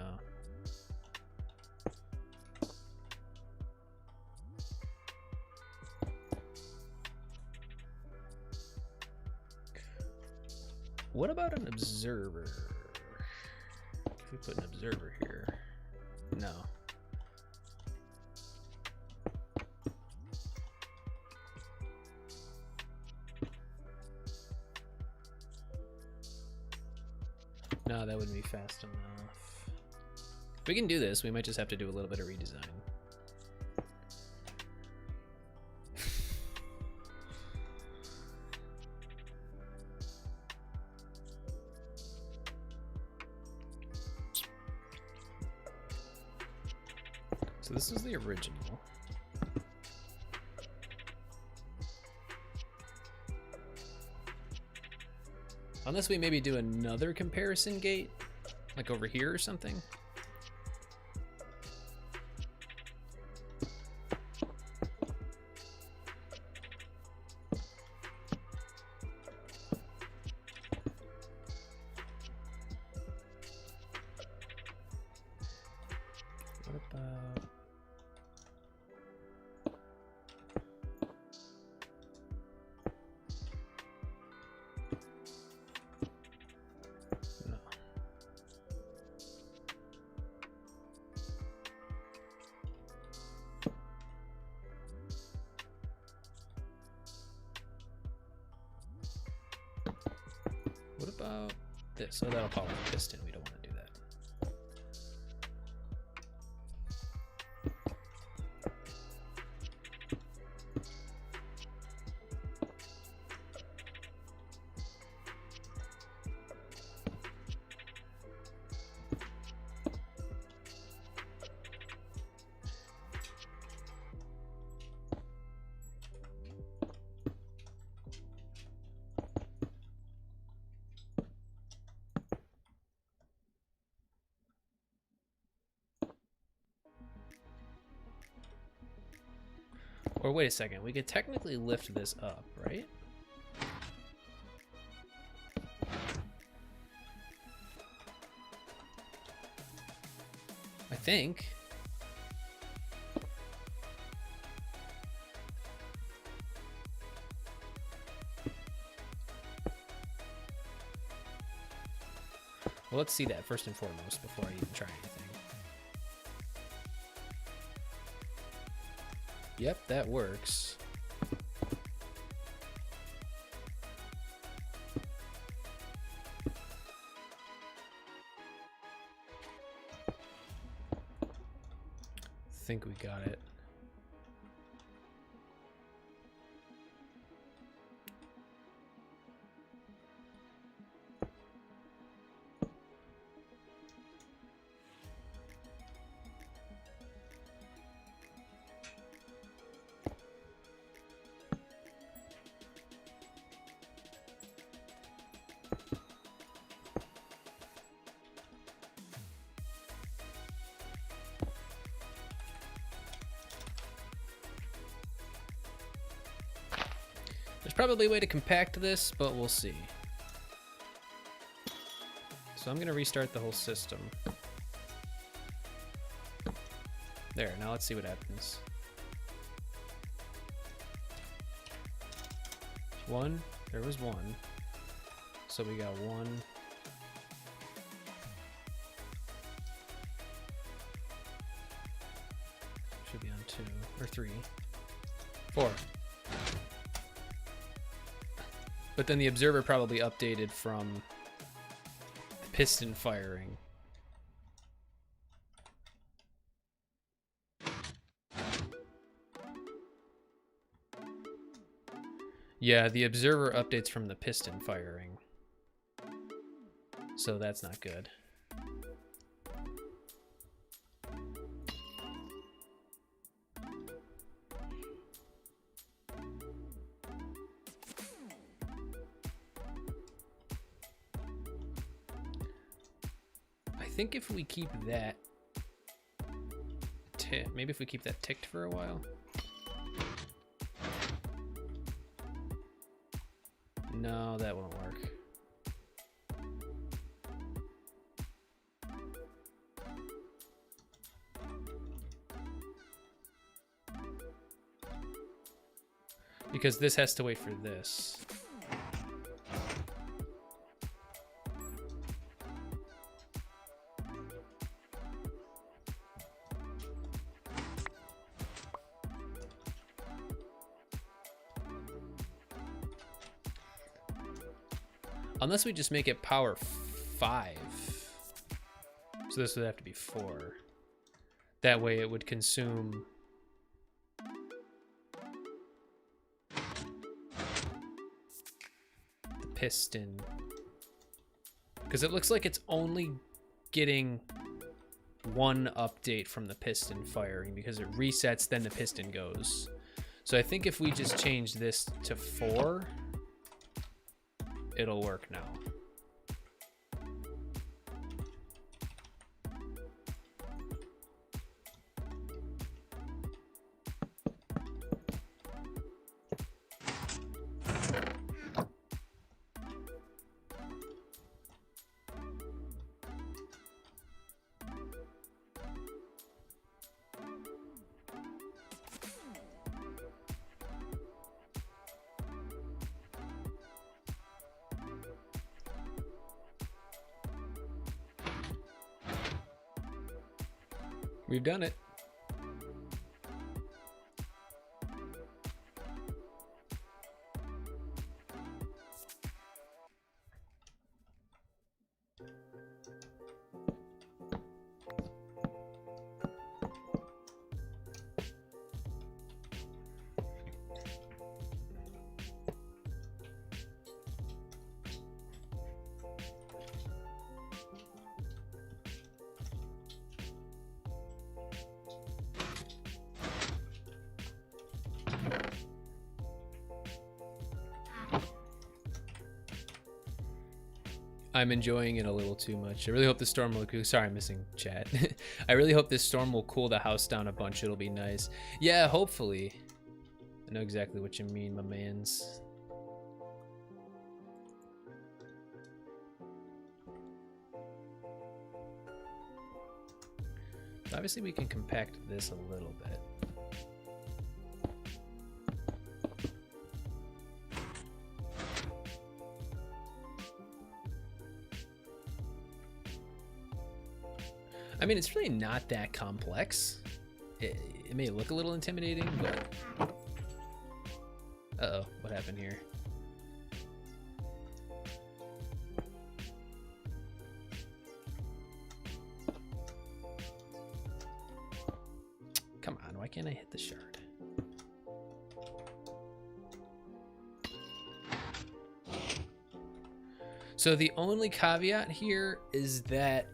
What about an observer? If we put an observer here. No. No, that wouldn't be fast enough. If we can do this, we might just have to do a little bit of redesign. So this is the original. Unless we maybe do another comparison gate, like over here or something. What about... What about this? Oh, that'll power the piston. We don't want to do that. Or wait a second, we could technically lift this up, right? I think. Well, let's see that first and foremost before I even try anything. Yep, that works. I think we got it. There's probably a way to compact this, but we'll see. So I'm gonna restart the whole system. There, now let's see what happens. One, there was one. So we got one. Should be on 2 or 3, 4. But then the observer probably updated from the piston firing. Yeah, the observer updates from the piston firing. So that's not good. I think if we keep that maybe if we keep that ticked for a while. No, that won't work. Because this has to wait for this. Unless we just make it power 5. So this would have to be 4. That way it would consume the piston. Because it looks like it's only getting one update from the piston firing because it resets, then the piston goes. So I think if we just change this to 4, it'll work now. We've done it. I'm enjoying it a little too much. I really hope the storm will cool. Sorry, I'm missing chat. I really hope this storm will cool the house down a bunch. It'll be nice. Yeah, hopefully. I know exactly what you mean, my mans. Obviously, we can compact this a little bit. I mean, it's really not that complex. It may look a little intimidating, but... Uh-oh, what happened here? Come on, why can't I hit the shard? So the only caveat here is that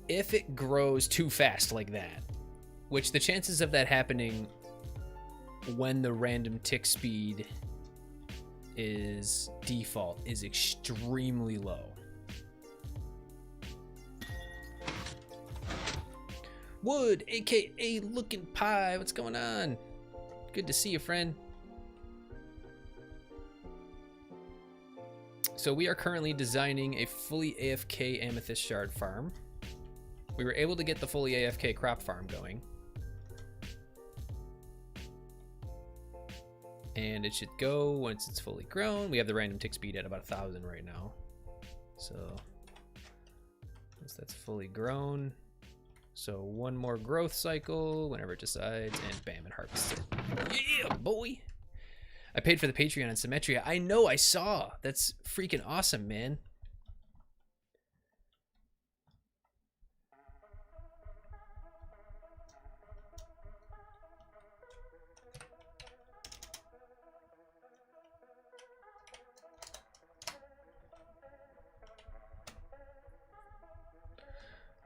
if it grows too fast like that, which the chances of that happening when the random tick speed is default is extremely low. Wood, aka Looking Pie, what's going on? Good to see you, friend. So we are currently designing a fully AFK Amethyst Shard farm. We were able to get the fully AFK crop farm going. And it should go once it's fully grown. We have the random tick speed at about 1,000 right now. So once that's fully grown. So one more growth cycle whenever it decides, and bam, it harvests it. Yeah, boy! I paid for the Patreon on Symmetria. I know, I saw. That's freaking awesome, man.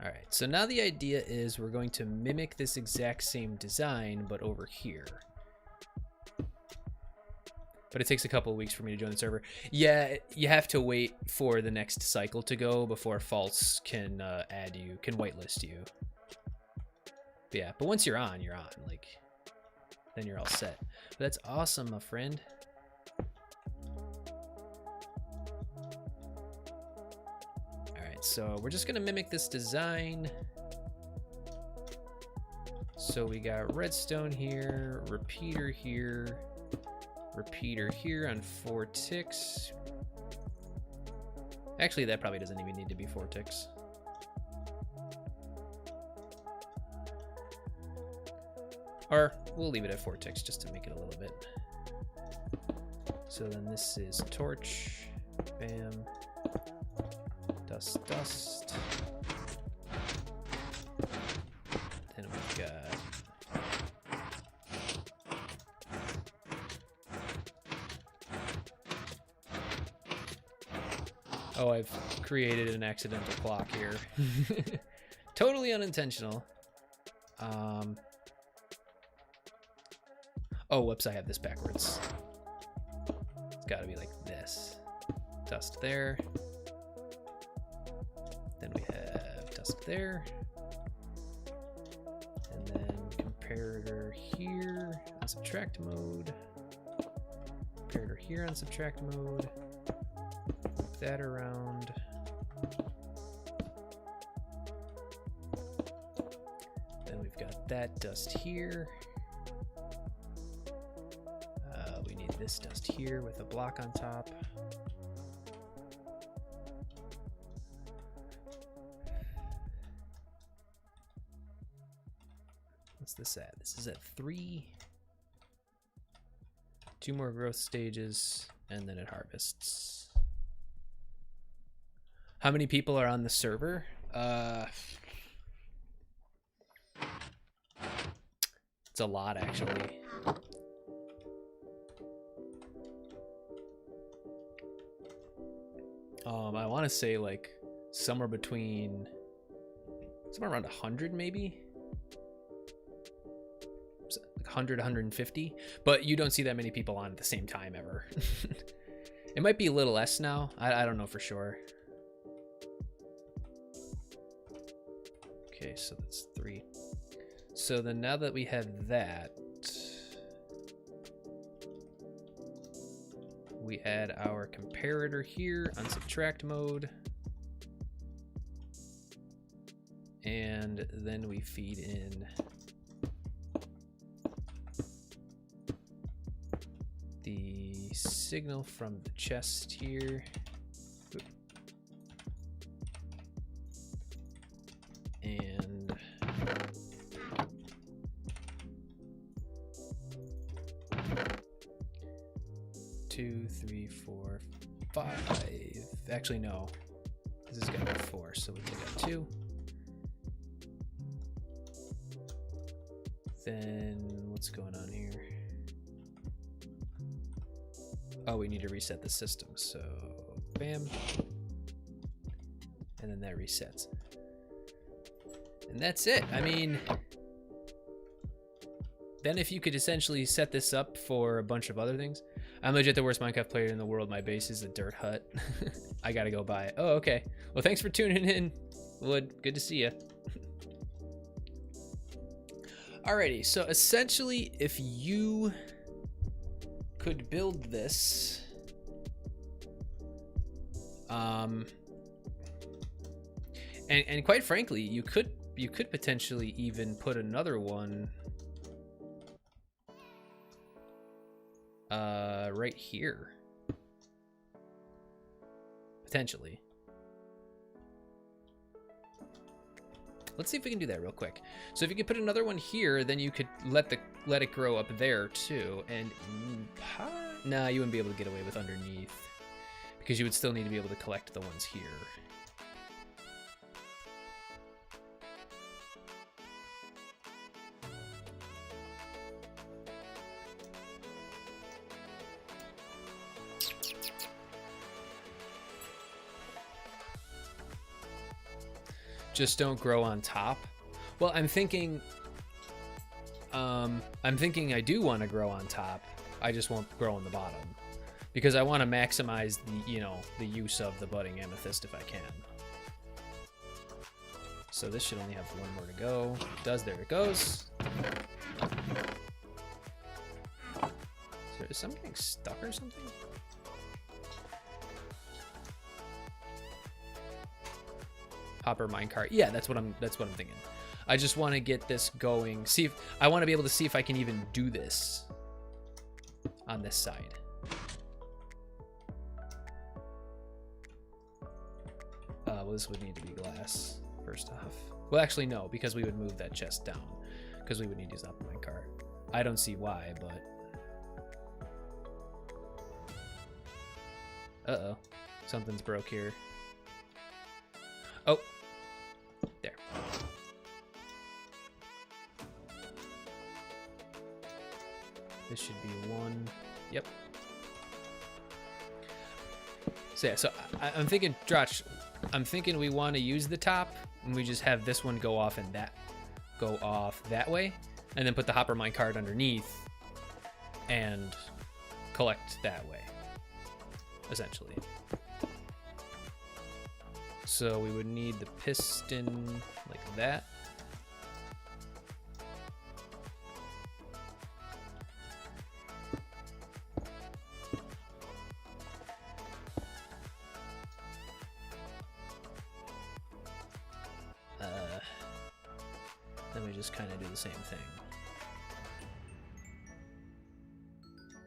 All right, so now the idea is we're going to mimic this exact same design, but over here. But it takes a couple of weeks for me to join the server. Yeah, you have to wait for the next cycle to go before False can add you, can whitelist you. But yeah, but once you're on, like, then you're all set. But that's awesome, my friend. So we're just gonna mimic this design. So we got redstone here, repeater here on 4 ticks. Actually, that probably doesn't even need to be 4 ticks. Or we'll leave it at 4 ticks just to make it a little bit. So then this is torch, bam. Dust, dust. Then we've got oh, I've created an accidental clock here. Totally unintentional. Oh, whoops, I have this backwards. It's gotta be like this. Dust there. Then we have dust there. And then comparator here on subtract mode. Comparator here on subtract mode. Move that around. Then we've got that dust here. We need this dust here with a block on top. What's this at? This is at 3. 2 more growth stages, and then it harvests. How many people are on the server? It's a lot, actually. I want to say like somewhere around 100 maybe. 100, 150, but you don't see that many people on at the same time ever. It might be a little less now. I don't know for sure. Okay, so that's 3. So then now that we have that, we add our comparator here on subtract mode. And then we feed in the signal from the chest here. And 2, 3, 4, 5. Actually, no. This is gonna be 4, so we take out 2. Then what's going on here? Oh, we need to reset the system. So bam. And then that resets. And that's it. I mean, then if you could essentially set this up for a bunch of other things. I'm legit the worst Minecraft player in the world. My base is a dirt hut. I gotta go buy it. Oh, okay. Well, thanks for tuning in, Wood. Good to see you. Alrighty, so essentially, if you could build this, and quite frankly, you could potentially even put another one right here, potentially. Let's see if we can do that real quick. So if you could put another one here, then you could let it grow up there too. And nah, you wouldn't be able to get away with underneath because you would still need to be able to collect the ones here. Just don't grow on top. Well, I'm thinking I do want to grow on top. I just won't grow on the bottom because I want to maximize the use of the budding amethyst if I can. So this should only have one more to go. It does. There it goes. So is something getting stuck or something? Hopper minecart. Yeah, that's what I'm thinking. I just want to get this going. I want to be able to see if I can even do this on this side. Well, this would need to be glass first off. Well, actually no, because we would move that chest down because we would need to use hopper minecart. I don't see why, but uh-oh, something's broke here. Oh, there. This should be 1. Yep. So yeah, so I'm thinking, Drotch, I'm thinking we want to use the top, and we just have this one go off and that go off that way, and then put the hopper minecart underneath and collect that way, essentially. So we would need the piston like that. Then we just kind of do the same thing.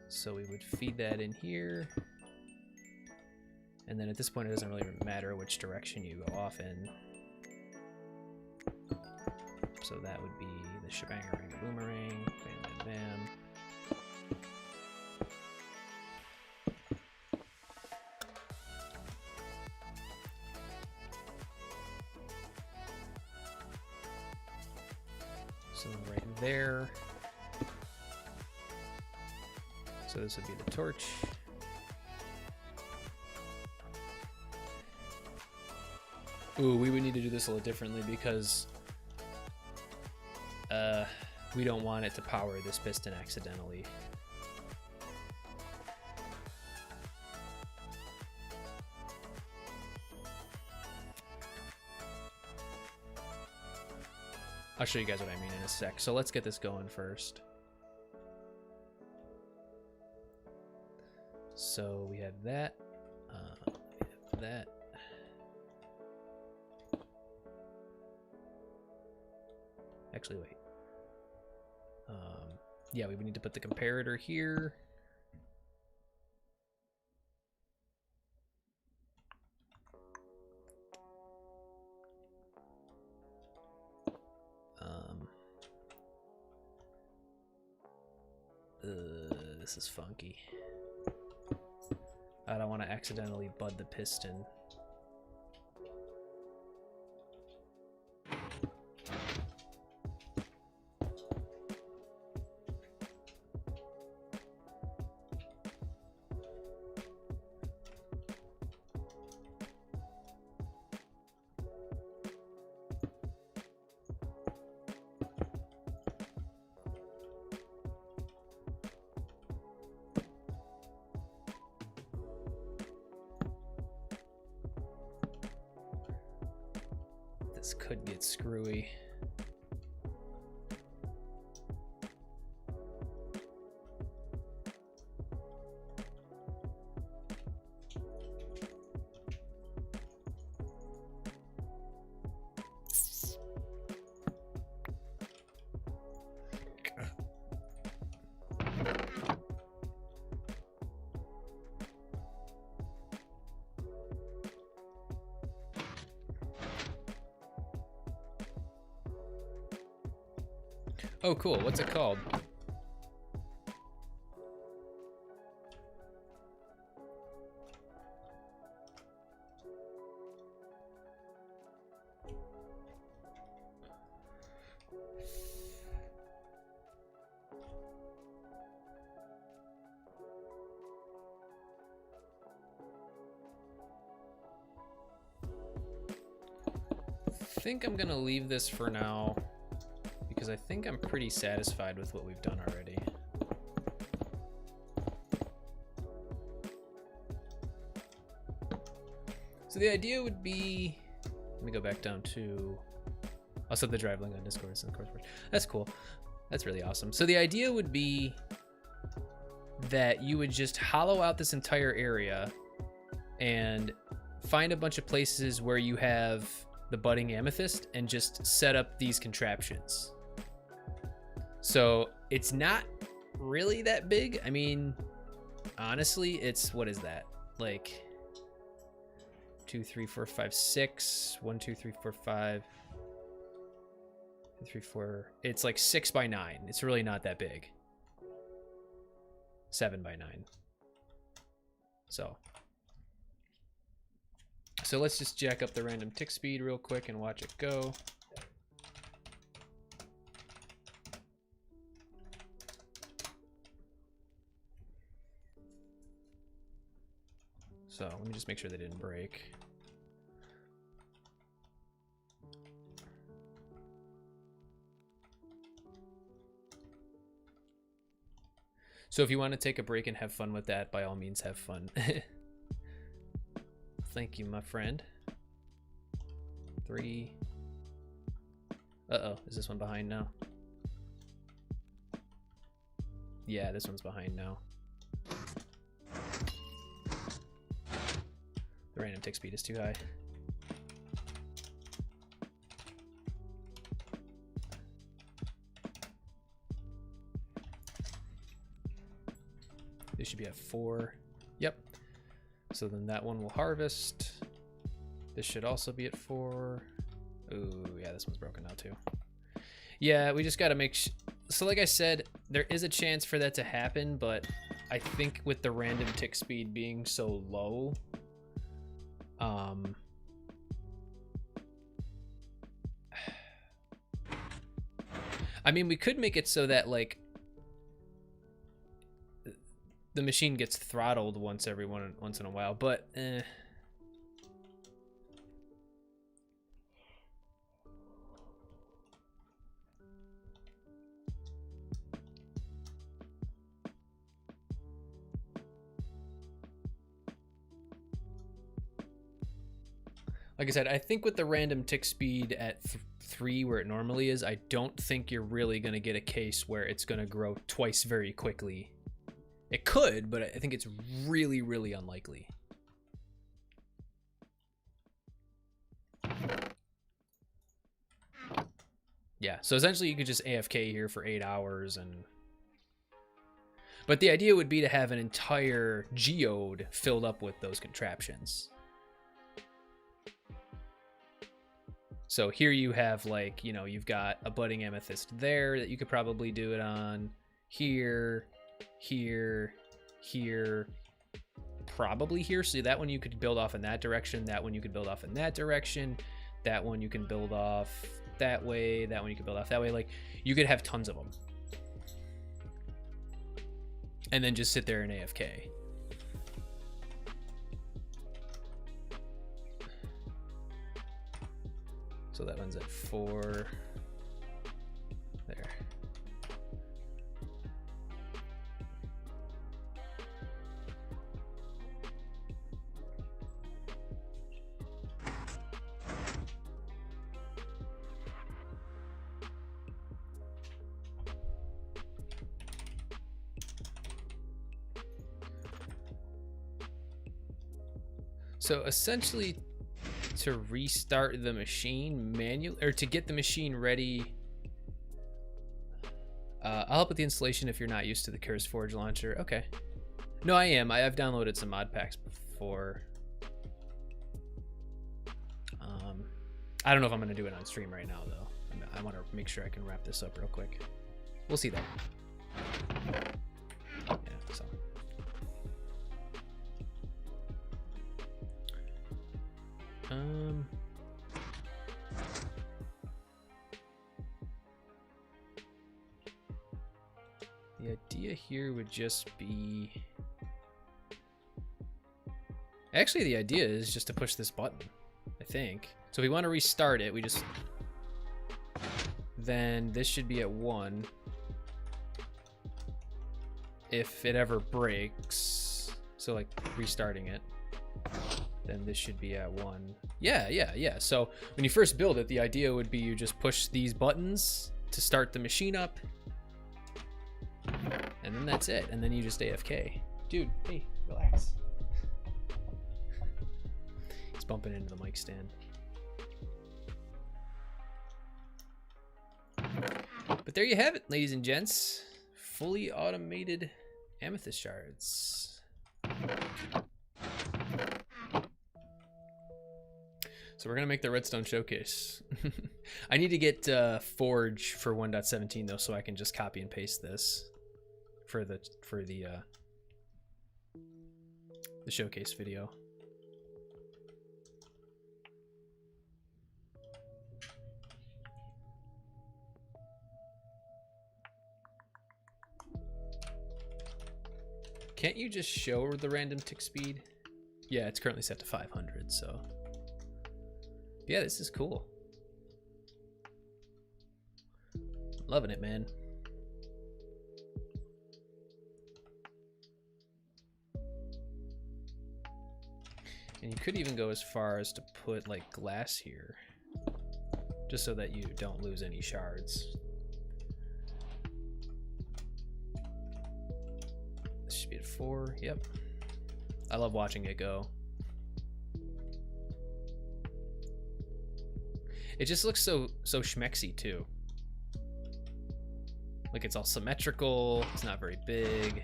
So we would feed that in here. And then at this point, it doesn't really matter which direction you go off in. So that would be the shebangarang boomerang, bam, bam, bam. So right there. So this would be the torch. Ooh, we would need to do this a little differently because we don't want it to power this piston accidentally. I'll show you guys what I mean in a sec. So let's get this going first. So we have that. We have that. Actually, wait. Yeah, we would need to put the comparator here. This is funky. I don't want to accidentally bud the piston. This could get screwy. Oh, cool. What's it called? I think I'm gonna leave this for now, because I think I'm pretty satisfied with what we've done already. So the idea would be, let me go back down to, I'll set the drive link on Discord. That's cool. That's really awesome. So the idea would be that you would just hollow out this entire area and find a bunch of places where you have the budding amethyst and just set up these contraptions. So it's not really that big. I mean, honestly, it's, what is that? Like 2, 3, 4, 5, 6. 1, 2, 3, 4, 5. 2, 3, 4. It's like 6 by 9. It's really not that big. 7 by 9. So let's just jack up the random tick speed real quick and watch it go. So let me just make sure they didn't break. So if you want to take a break and have fun with that, by all means have fun. Thank you, my friend. 3. Uh-oh, is this one behind now? Yeah, this one's behind now. The random tick speed is too high. This should be at 4. Yep. So then that one will harvest. This should also be at 4. Ooh, yeah, this one's broken now too. Yeah, we just got to make so like I said, there is a chance for that to happen, but I think with the random tick speed being so low, I mean, we could make it so that like the machine gets throttled once in a while, but Like I said, I think with the random tick speed at 3 where it normally is, I don't think you're really going to get a case where it's going to grow twice very quickly. It could, but I think it's really, really unlikely. Yeah, so essentially you could just AFK here for 8 hours and... But the idea would be to have an entire geode filled up with those contraptions. So here you have, like, you know, you've got a budding amethyst there that you could probably do it on. Here, here, here, probably here. So that one you could build off in that direction. That one you could build off in that direction. That one you can build off that way. That one you could build off that way. Like, you could have tons of them. And then just sit there in AFK. So that one's at 4. There. So essentially, to restart the machine manually, or to get the machine ready, I'll help with the installation if you're not used to the Curse Forge launcher. Okay. No, I am. I've downloaded some mod packs before. I don't know if I'm going to do it on stream right now, though. I want to make sure I can wrap this up real quick. We'll see that. Yeah, so. The idea here would just be... Actually, the idea is just to push this button, I think. So if we want to restart it, we just... Then this should be at 1. If it ever breaks, so like restarting it, then this should be at 1. Yeah. So when you first build it, the idea would be you just push these buttons to start the machine up. And then that's it. And then you just AFK. Dude, hey, relax. He's bumping into the mic stand. But there you have it, ladies and gents. Fully automated Amethyst Shards. So we're gonna make the redstone showcase. I need to get Forge for 1.17 though, so I can just copy and paste this for the showcase video. Can't you just show the random tick speed? Yeah, it's currently set to 500, so. Yeah, this is cool. Loving it, man. And you could even go as far as to put like glass here, just so that you don't lose any shards. This should be at 4, yep. I love watching it go. It just looks so schmexy too. Like it's all symmetrical, it's not very big.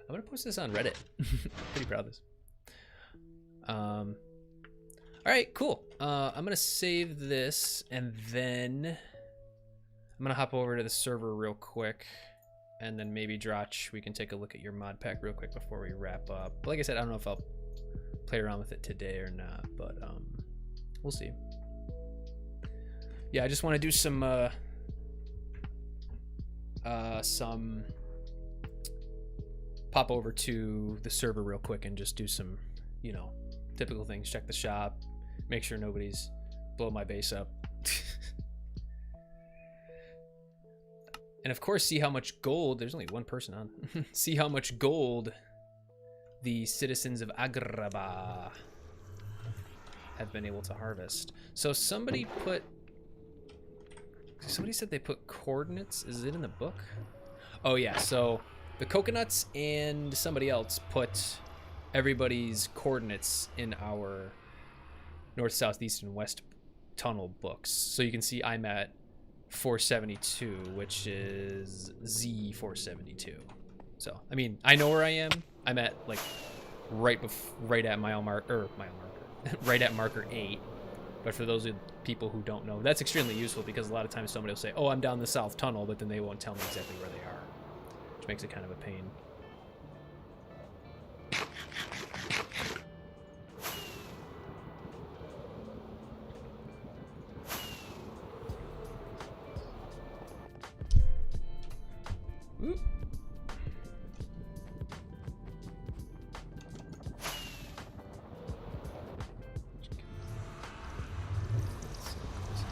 I'm gonna post this on Reddit. Pretty proud of this. All right, cool. I'm gonna save this and then I'm gonna hop over to the server real quick, and then maybe Drach, we can take a look at your mod pack real quick before we wrap up. But like I said, I don't know if I'll play around with it today or not, but we'll see. Yeah, I just want to do some pop over to the server real quick and just do some, you know, typical things. Check the shop, make sure nobody's blow my base up. And of course, see how much gold, there's only one person on, see how much gold the citizens of Agrabah have been able to harvest. So somebody said they put coordinates. Is it in the book? Oh yeah, so the coconuts and somebody else put everybody's coordinates in our north, south, east, and west tunnel books. So you can see I'm at 472, which is Z472. So, I mean, I know where I am. I'm at like right at right at marker 8. But for those people who don't know, that's extremely useful because a lot of times somebody will say, "Oh, I'm down the south tunnel," but then they won't tell me exactly where they are, which makes it kind of a pain. Ooh.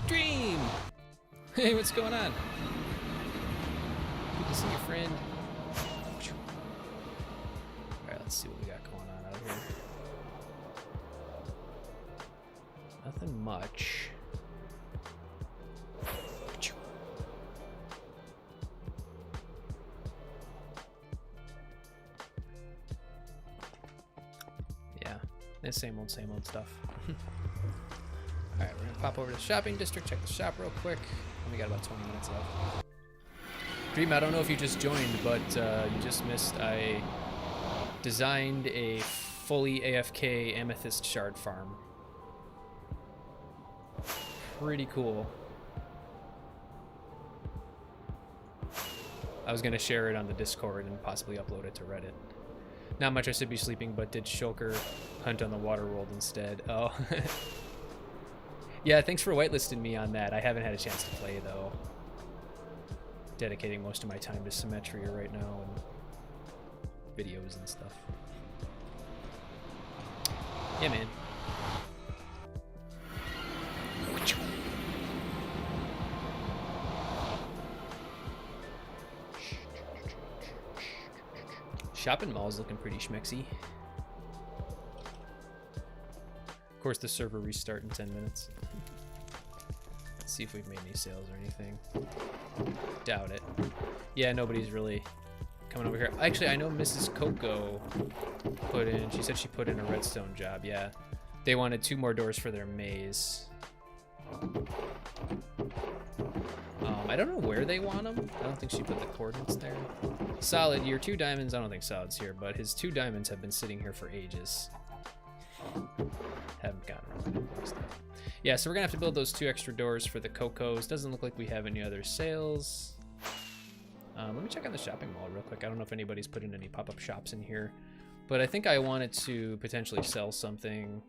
Dream! Hey, what's going on? Good to see you, friend. Alright, let's see what we got going on out here. Nothing much. Yeah, it's same old stuff. Alright, we're gonna pop over to the shopping district, check the shop real quick. We got about 20 minutes left. Dream, I don't know if you just joined, but you just missed. I designed a fully AFK Amethyst Shard farm. Pretty cool. I was gonna share it on the Discord and possibly upload it to Reddit. Not much I should be sleeping, but did Shulker hunt on the water world instead? Oh. Yeah, thanks for whitelisting me on that. I haven't had a chance to play, though. Dedicating most of my time to Symmetria right now and videos and stuff. Yeah, man. Shopping mall's looking pretty schmexy. Of course, the server restart in 10 minutes. Let's see if we've made any sales or anything. Doubt it. Yeah, nobody's really coming over here. Actually, I know Mrs. Coco put in, she said she put in a redstone job, yeah. They wanted 2 more doors for their maze. I don't know where they want them. I don't think she put the coordinates there. Solid, your 2 diamonds, I don't think Solid's here, but his 2 diamonds have been sitting here for ages. Haven't gotten around to that stuff. Yeah, so we're gonna have to build those 2 extra doors for the Cocos. Doesn't look like we have any other sales. Let me check on the shopping mall real quick. I don't know if anybody's put in any pop-up shops in here, but I think I wanted to potentially sell something.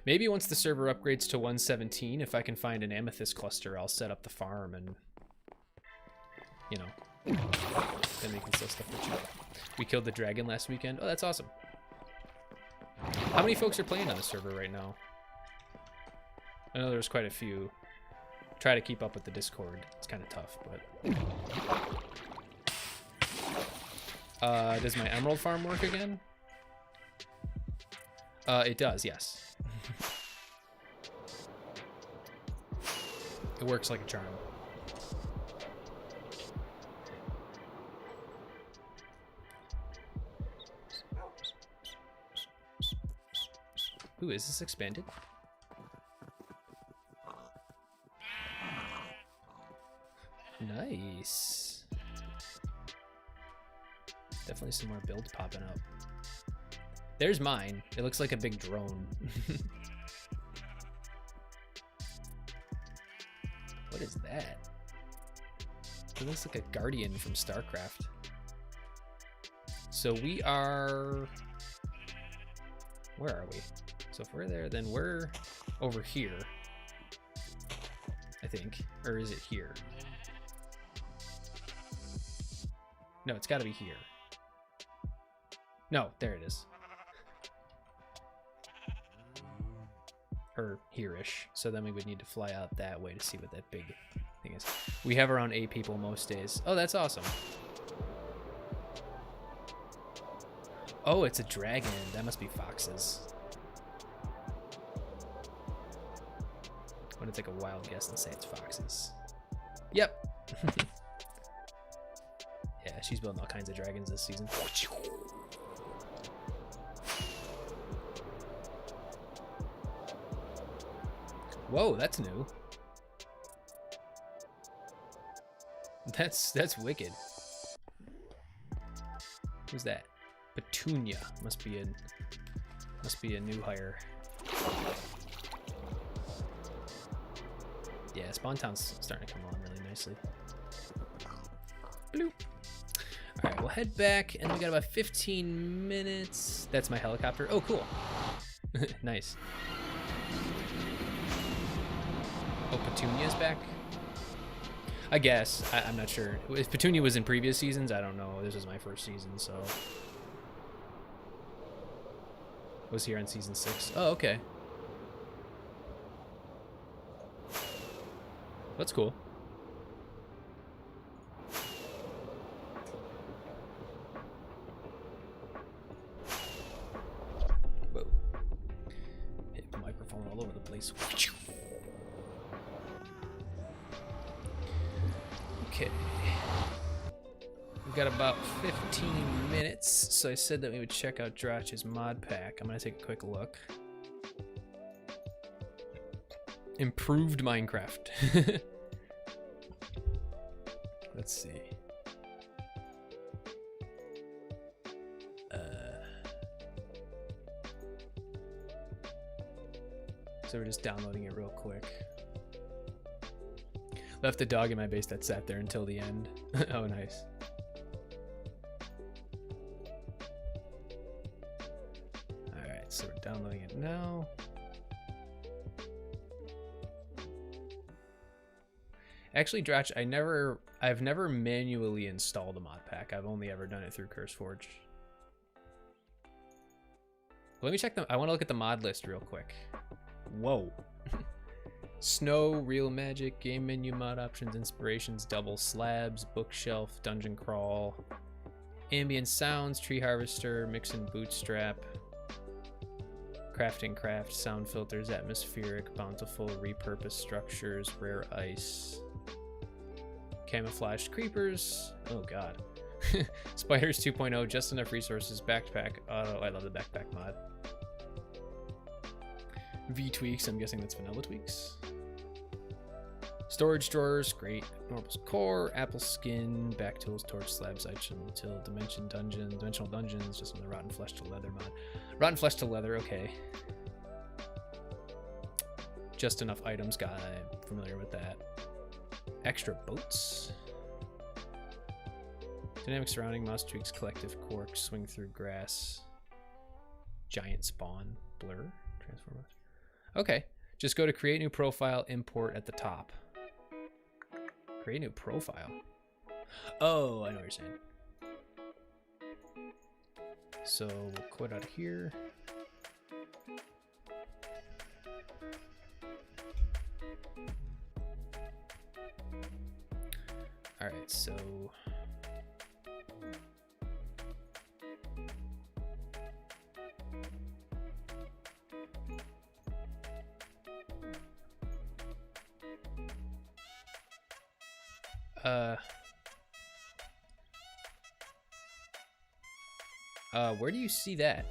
Maybe once the server upgrades to 117, if I can find an amethyst cluster, I'll set up the farm and, you know, then we can sell stuff for cheap. We killed the dragon last weekend. Oh, that's awesome. How many folks are playing on the server right now? I know there's quite a few. Try to keep up with the Discord. It's kind of tough, but... does my emerald farm work again? It does, yes. It works like a charm. Ooh, is this expanded? Nice. Definitely some more builds popping up. There's mine. It looks like a big drone. What is that? It looks like a guardian from StarCraft. So we are... Where are we? So if we're there, then we're over here, I think. Or is it here? No, it's got to be here. No, there it is. Or here-ish. So then we would need to fly out that way to see what that big Thing is, we have around 8 people most days. Oh, that's awesome. Oh, it's a dragon. That must be foxes. I'm gonna take a wild guess and say it's foxes. Yep. Yeah, she's building all kinds of dragons this season. Whoa, that's new. That's wicked. Who's that? Petunia must be a new hire. Yeah, Spawn Town's starting to come along really nicely. Bloop. All right, we'll head back, and we got about 15 minutes. That's my helicopter. Oh, cool. Nice. Oh, Petunia's back? I guess. I'm not sure. If Petunia was in previous seasons, I don't know. This was my first season, so. Was here on season 6. Oh, okay. That's cool. Whoa. Hit the microphone all over the place. Okay. We've got about 15 minutes, so I said that we would check out Drach's mod pack. I'm gonna take a quick look. Improved Minecraft. Let's see. So we're just downloading it real quick. Left the dog in my base that sat there until the end. Oh, nice. Alright, so we're downloading it now. Actually, Drach, I've never manually installed a mod pack. I've only ever done it through CurseForge. Let me check them. I want to look at the mod list real quick. Whoa. Snow, Real Magic, Game Menu Mod Options, Inspirations, Double Slabs, Bookshelf, Dungeon Crawl, Ambient Sounds, Tree Harvester, Mix and Bootstrap, Crafting Craft, Sound Filters, Atmospheric, Bountiful, Repurpose Structures, Rare Ice, Camouflaged Creepers, oh god, Spiders 2.0, Just Enough Resources, Backpack Auto, I love the Backpack mod. V-Tweaks, I'm guessing that's vanilla tweaks. Storage drawers, great. Normal core, apple skin, back tools, torch slabs, item till dimensional dungeons, just on the rotten flesh to leather mod. Rotten flesh to leather, okay. Just enough items, got it. I'm familiar with that. Extra boats. Dynamic surrounding, mouse tweaks, collective cork, swing through grass. Giant spawn, blur, transform. Okay, just go to create new profile, import at the top. Create new profile. Oh, I know what you're saying. So we'll quit out of here. All right, so where do you see that?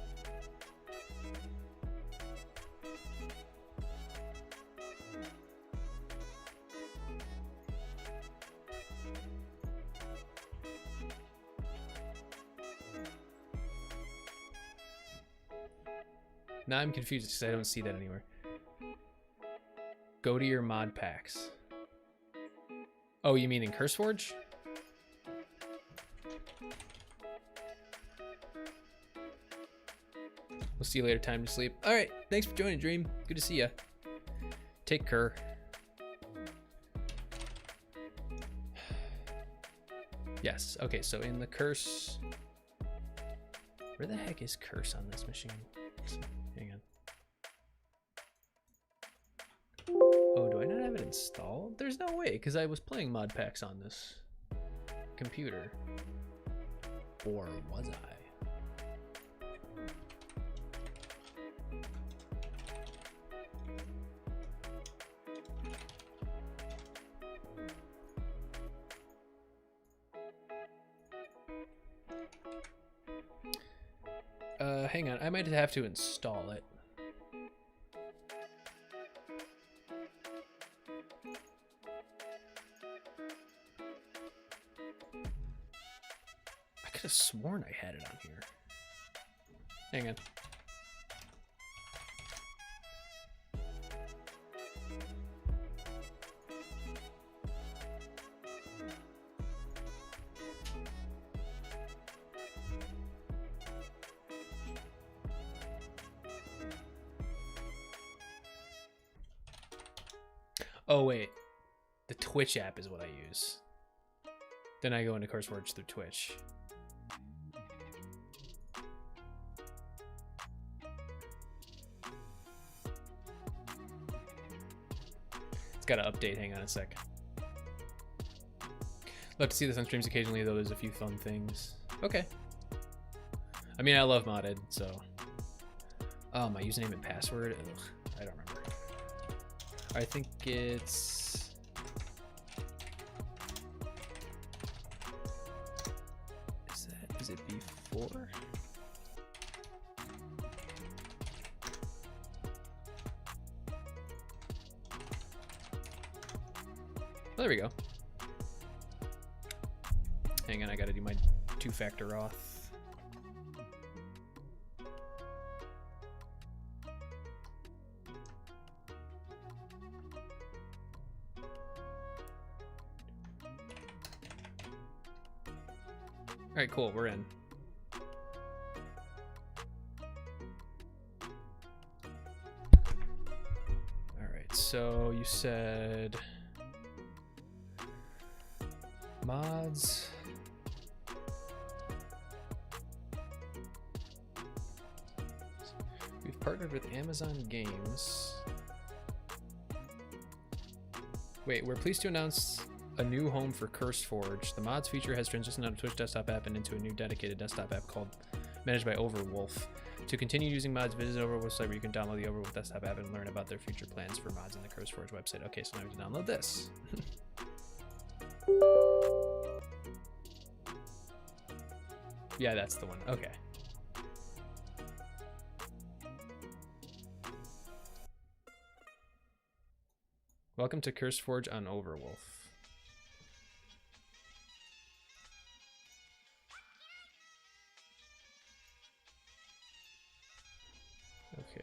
Now I'm confused because I don't see that anywhere. Go to your mod packs. Oh, you mean in CurseForge? We'll see you later. Time to sleep. All right. Thanks for joining, Dream. Good to see ya. Take care. Yes. Okay. So in the curse, where the heck is curse on this machine? Hang on. Oh, do I not have it installed? There's no way, because I was playing mod packs on this computer. Or was I? Hang on, I might have to install it. I could have sworn I had it on here. Hang on. Oh wait, the Twitch app is what I use. Then I go into CurseForge through Twitch. It's got to update, hang on a sec. Love to see this on streams occasionally, though there's a few fun things. Okay. I mean, I love modded, so. Oh, my username and password? Ugh, I don't remember. I think it's... Is it before? Well, there we go. Hang on, I gotta do my two-factor auth. All right, cool, we're in. All right, so you said mods. We've partnered with Amazon Games. Wait, we're pleased to announce a new home for CurseForge. The mods feature has transitioned out of Twitch desktop app and into a new dedicated desktop app called managed by Overwolf. To continue using mods, visit Overwolf's site where you can download the Overwolf desktop app and learn about their future plans for mods on the CurseForge website. Okay, so now we can download this. Yeah, that's the one. Okay. Welcome to CurseForge on Overwolf. Okay.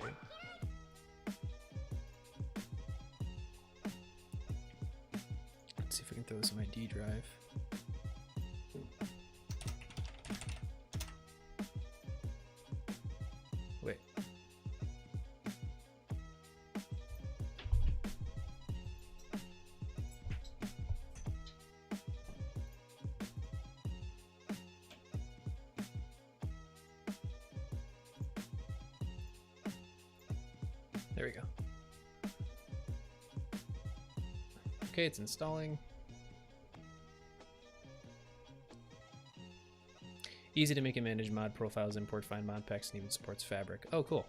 Let's see if we can throw this in my D drive. Wait. There we go. Okay, it's installing. Easy to make and manage mod profiles, import, find mod packs, and even supports Fabric. Oh, cool.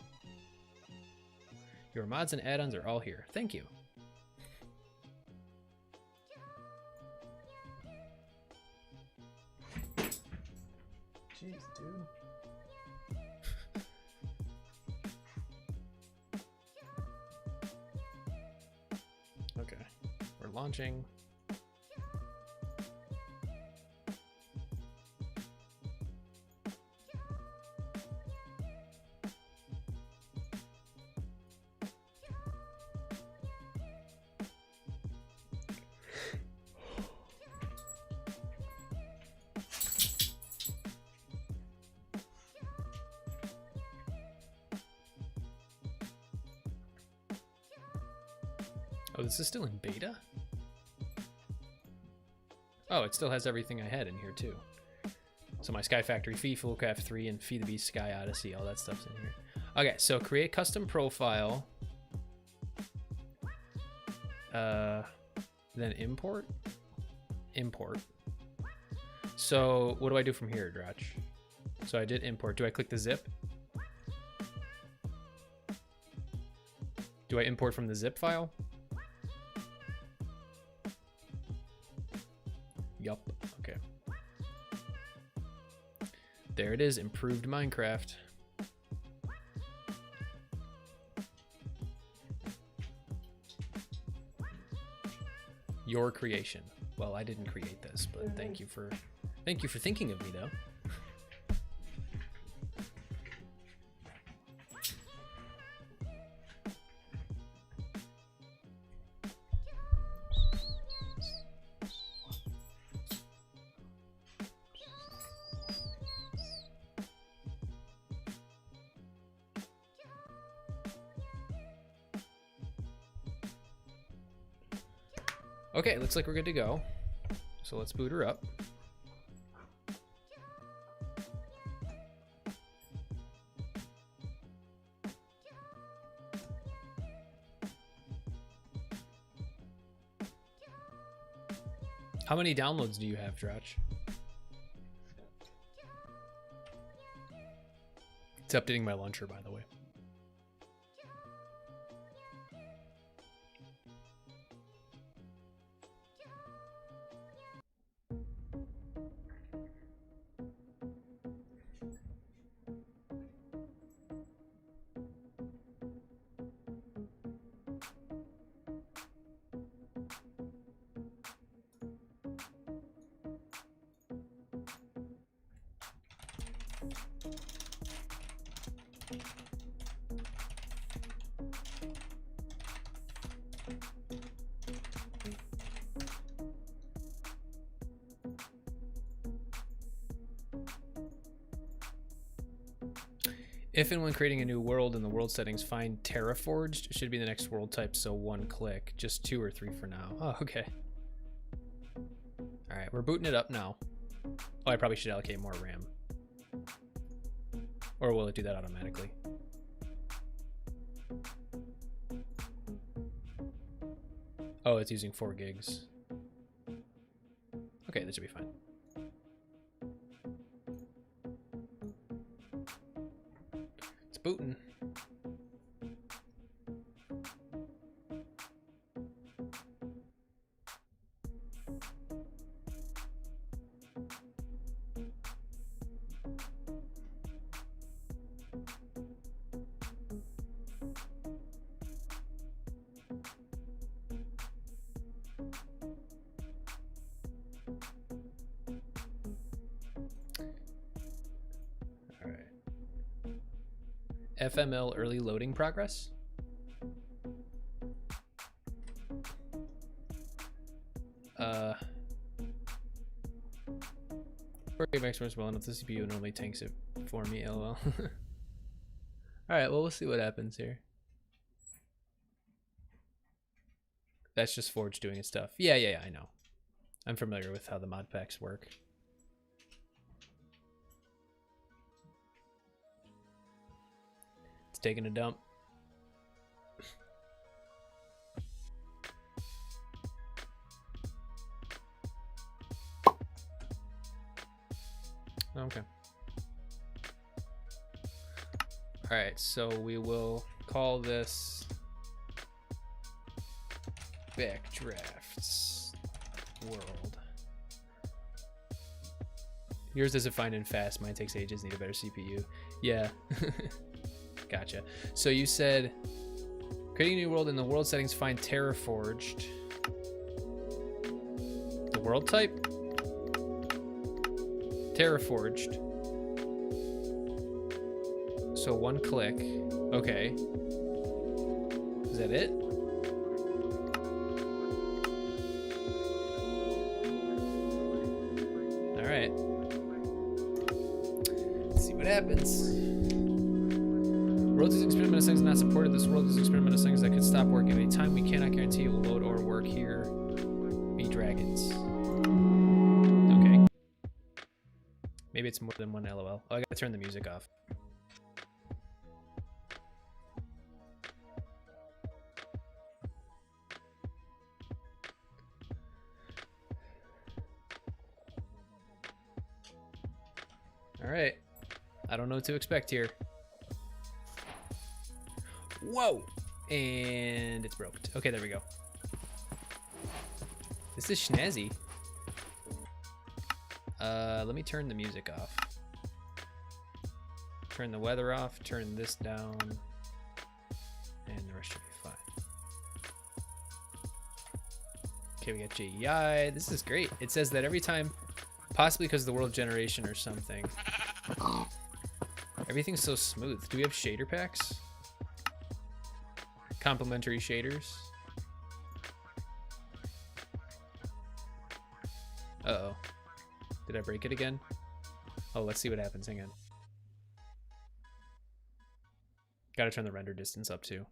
Your mods and add-ons are all here. Thank you. Jeez, dude. Okay, we're launching. Oh, this is still in beta? Oh, it still has everything I had in here too. So my Sky Factory Fee, Fullcraft 3, and Fee the Beast Sky Odyssey, all that stuff's in here. Okay, so create custom profile. Then import. Import. So what do I do from here, Drach? So I did import. Do I click the zip? Do I import from the zip file? Yup. Okay. There it is. Improved Minecraft. Your creation. Well, I didn't create this, but thank you for thinking of me, though. Okay, looks like we're good to go. So let's boot her up. How many downloads do you have, Drach? It's updating my launcher, by the way. If and when creating a new world in the world settings, find Terraforged. It should be the next world type, so one click. Just 2 or 3 for now. Oh, okay. All right, we're booting it up now. Oh, I probably should allocate more RAM. Or will it do that automatically? Oh, it's using 4 gigs. Okay, that should be fine. Booting. FML early loading progress. For game experts well enough, the CPU normally tanks it for me, lol. All right, well, we'll see what happens here. That's just Forge doing its stuff. Yeah, I know. I'm familiar with how the mod packs work. It's taking a dump. Okay. All right, so we will call this Backdraft's World. Yours doesn't find in fast, mine takes ages, need a better CPU. Yeah. Gotcha. So you said creating a new world in the world settings, find Terraforged. The world type? Terraforged. So one click. Okay. Is that it? All right. Let's see what happens. World is experiment of settings not supported. This world is experiment of settings that could stop working at any time. We cannot guarantee it will load or work here. Be dragons. Okay. Maybe it's more than one LOL. Oh, I gotta turn the music off. Alright. I don't know what to expect here. Whoa! And it's broke. Okay, there we go. This is snazzy. Let me turn the music off. Turn the weather off, turn this down, and the rest should be fine. Okay, we got JEI. This is great. It says that every time, possibly because of the world generation or something, everything's so smooth. Do we have shader packs? Complementary shaders? Uh-oh. Did I break it again? Oh, let's see what happens. Hang on. Gotta turn the render distance up too.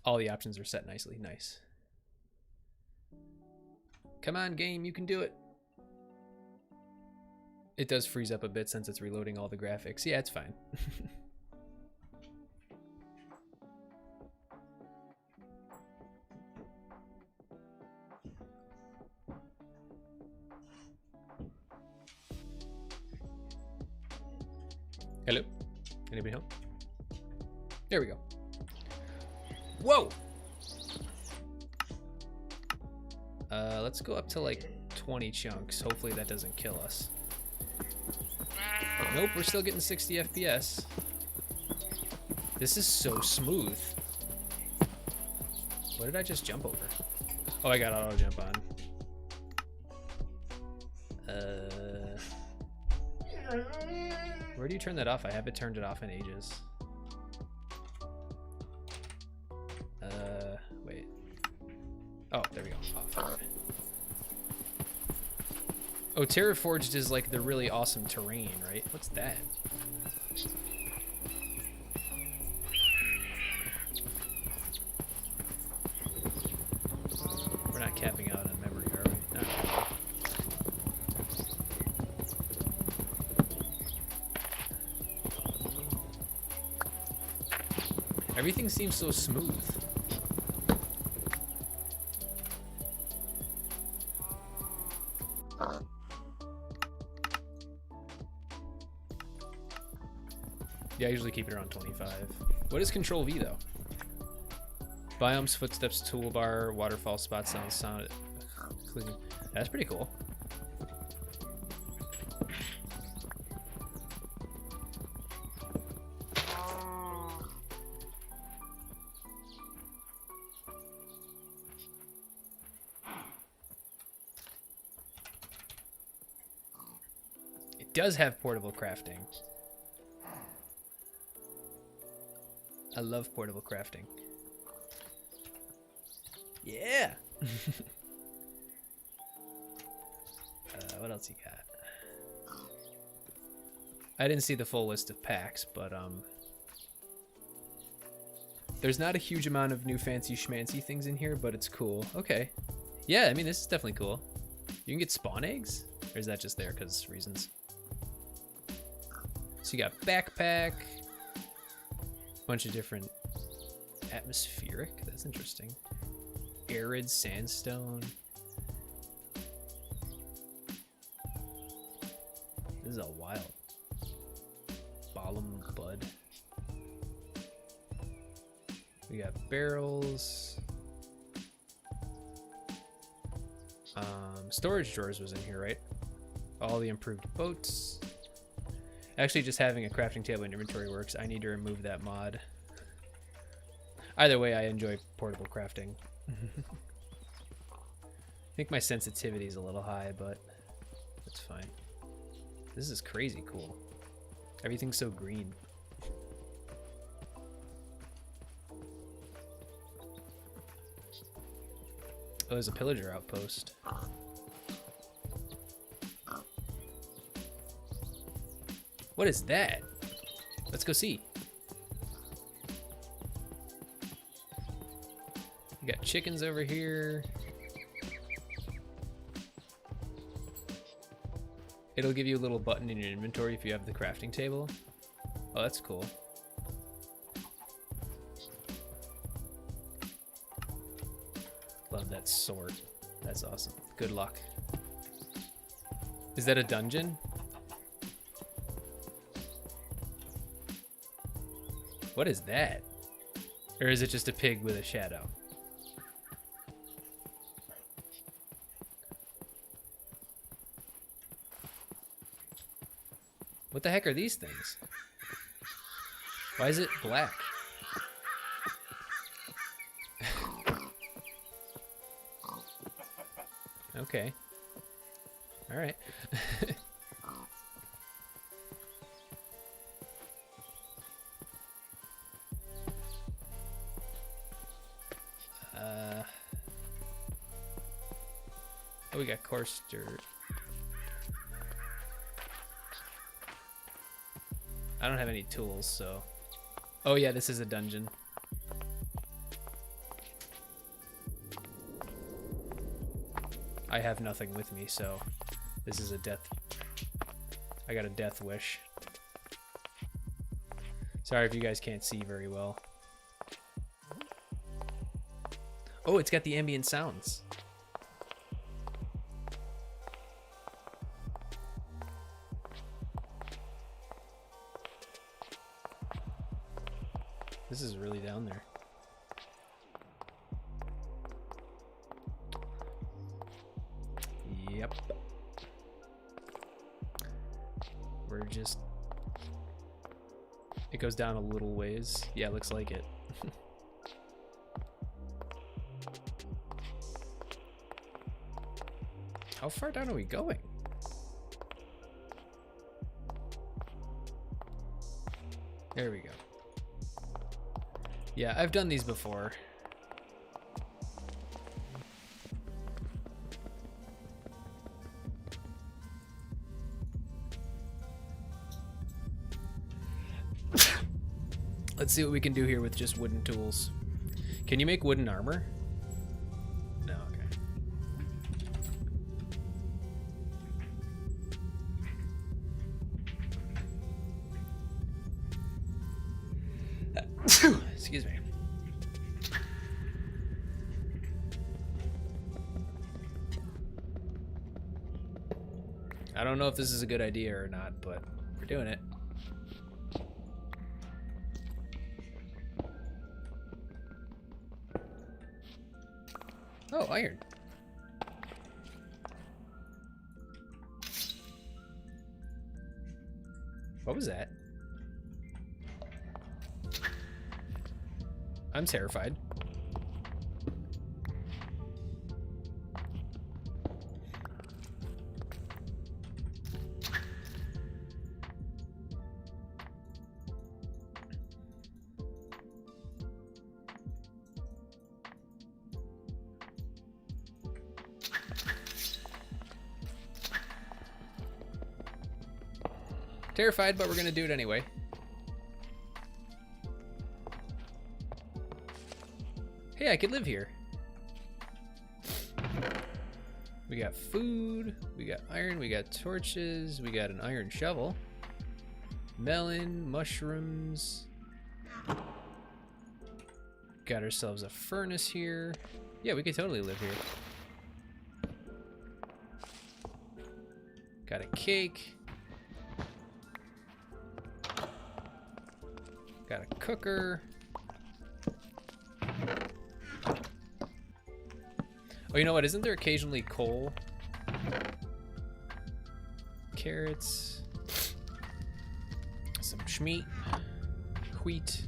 All the options are set nicely. Nice. Come on, game, you can do it. It does freeze up a bit since it's reloading all the graphics. Yeah, it's fine. Hello? Anybody home? There we go. Whoa! Let's go up to like 20 chunks. Hopefully that doesn't kill us. Nope, we're still getting 60 FPS. This is so smooth. What did I just jump over? Oh, I got auto jump on. Where do you turn that off? I haven't turned it off in ages. Wait. Oh, there we go. Off. Oh, Terraforged is like the really awesome terrain, right? What's that? We're not capping out on memory, are we? Not really. Everything seems so smooth. Yeah, I usually keep it around 25. What is Control V though? Biomes, footsteps, toolbar, waterfall, spot sound, sound. That's pretty cool. It does have portable crafting. I love portable crafting. Yeah. What else you got? I didn't see the full list of packs, but there's not a huge amount of new fancy schmancy things in here, but it's cool. Okay. Yeah, I mean, this is definitely cool. You can get spawn eggs? Or is that just there because reasons? So you got backpack. Bunch of different atmospheric. That's interesting. Arid sandstone. This is a wild. Balam bud. We got barrels. Storage drawers was in here, right? All the improved boats. Actually, just having a crafting table in inventory works. I need to remove that mod. Either way, I enjoy portable crafting. I think my sensitivity is a little high, but that's fine. This is crazy cool. Everything's so green. Oh, there's a pillager outpost. What is that? Let's go see. We got chickens over here. It'll give you a little button in your inventory if you have the crafting table. Oh, that's cool. Love that sort. That's awesome. Good luck. Is that a dungeon? What is that? Or is it just a pig with a shadow? What the heck are these things? Why is it black? Okay. All right. Oh, we got coarse dirt. I don't have any tools, so... Oh yeah, this is a dungeon. I have nothing with me, so this is a death... I got a death wish. Sorry if you guys can't see very well. Oh, it's got the ambient sounds. This is really down there. Yep. We're just... It goes down a little ways. Yeah, looks like it. How far down are we going? There we go. Yeah, I've done these before. Let's see what we can do here with just wooden tools. Can you make wooden armor? No, okay. Excuse me. I don't know if this is a good idea or not, but we're doing it. Oh, iron. What was that? I'm terrified. Terrified, but we're gonna do it anyway. Hey, I could live here. We got food, we got iron, we got torches, we got an iron shovel, melon, mushrooms. Got ourselves a furnace here. Yeah, we could totally live here. Got a cake. Got a cooker. Oh, you know what? Isn't there occasionally coal? Carrots. Some schmeat. Wheat.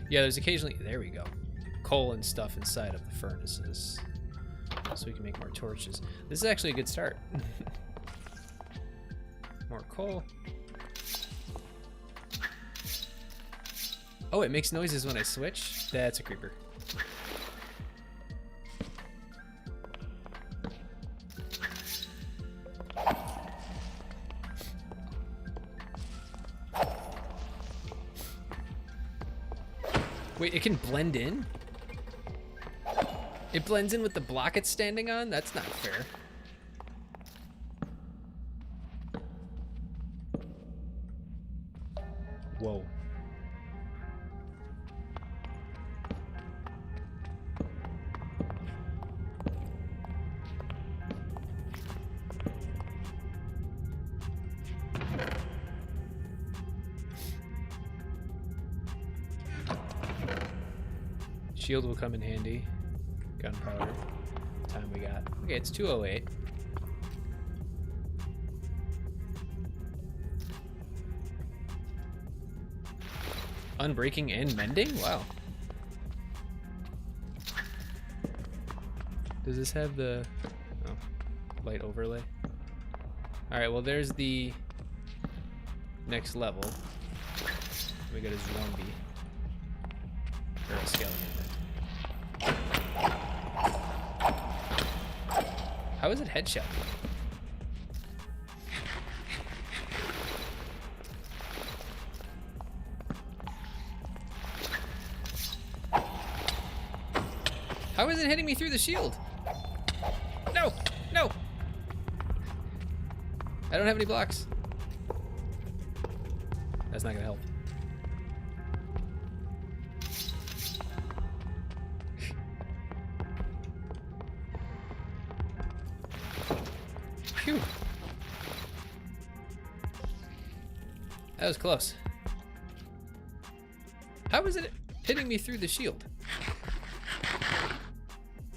Yeah, there's occasionally... There we go. Coal and stuff inside of the furnaces. So we can make more torches. This is actually a good start. More coal. Oh, it makes noises when I switch? That's a creeper. Wait, it can blend in? It blends in with the block it's standing on? That's not fair. Whoa. Shield will come in handy. Gunpowder. Time we got. Okay, it's 2:08. Unbreaking and mending? Wow. Does this have the light overlay? Alright, well there's the next level. We got a zombie. Or a skeleton. How is it headshot? How is it hitting me through the shield? No! No! I don't have any blocks. That's not gonna help. Phew. That was close. How is it hitting me through the shield?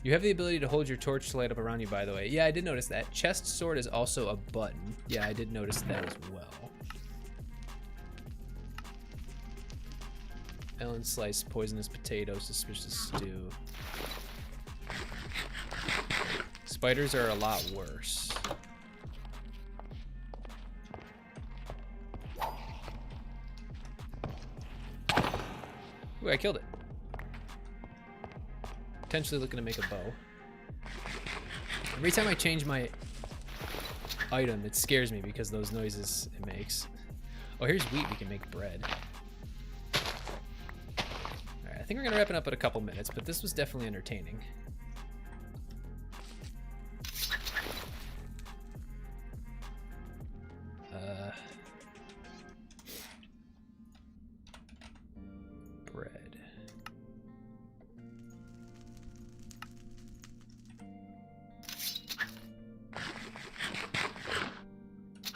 You have the ability to hold your torch to light up around you, by the way. Yeah, I did notice that. Chest sword is also a button. Yeah, I did notice that as well. Ellen slice, poisonous potato, suspicious stew. Spiders are a lot worse. Ooh, I killed it. Potentially looking to make a bow. Every time I change my item, it scares me because those noises it makes. Oh, here's wheat. We can make bread. Alright, I think we're gonna wrap it up at a couple minutes, but this was definitely entertaining. Bread.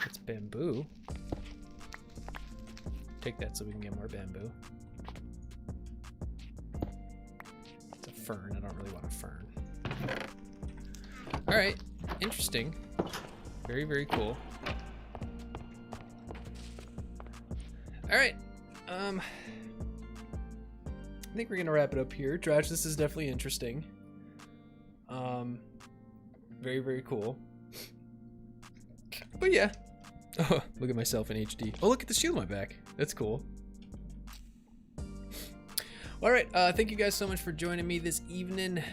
It's bamboo. Take that so we can get more bamboo. It's a fern. I don't really want a fern. Alright. Interesting. Very, very cool. Alright. I think we're gonna wrap it up here. Trash, this is definitely interesting. Very, very cool. But yeah. Oh, look at myself in HD. Oh, look at the shield on my back. That's cool. Alright, thank you guys so much for joining me this evening.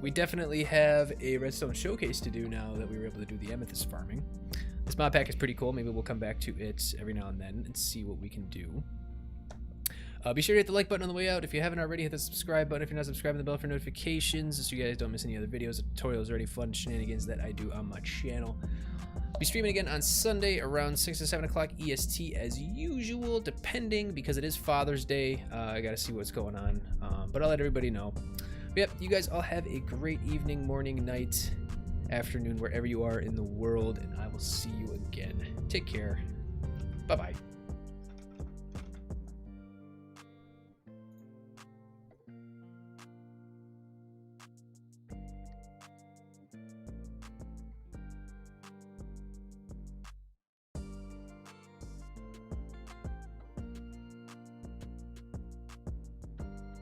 We definitely have a redstone showcase to do now that we were able to do the amethyst farming. This mod pack is pretty cool. Maybe we'll come back to it every now and then and see what we can do. Be sure to hit the like button on the way out. If you haven't already, hit the subscribe button. If you're not subscribed, the bell for notifications so you guys don't miss any other videos, tutorials, or any fun shenanigans that I do on my channel. I'll be streaming again on Sunday around 6 or 7 o'clock EST as usual, depending, because it is Father's Day. I gotta see what's going on, but I'll let everybody know. But yep, you guys all have a great evening, morning, night, afternoon, wherever you are in the world, and I will see you again. Take care. Bye-bye.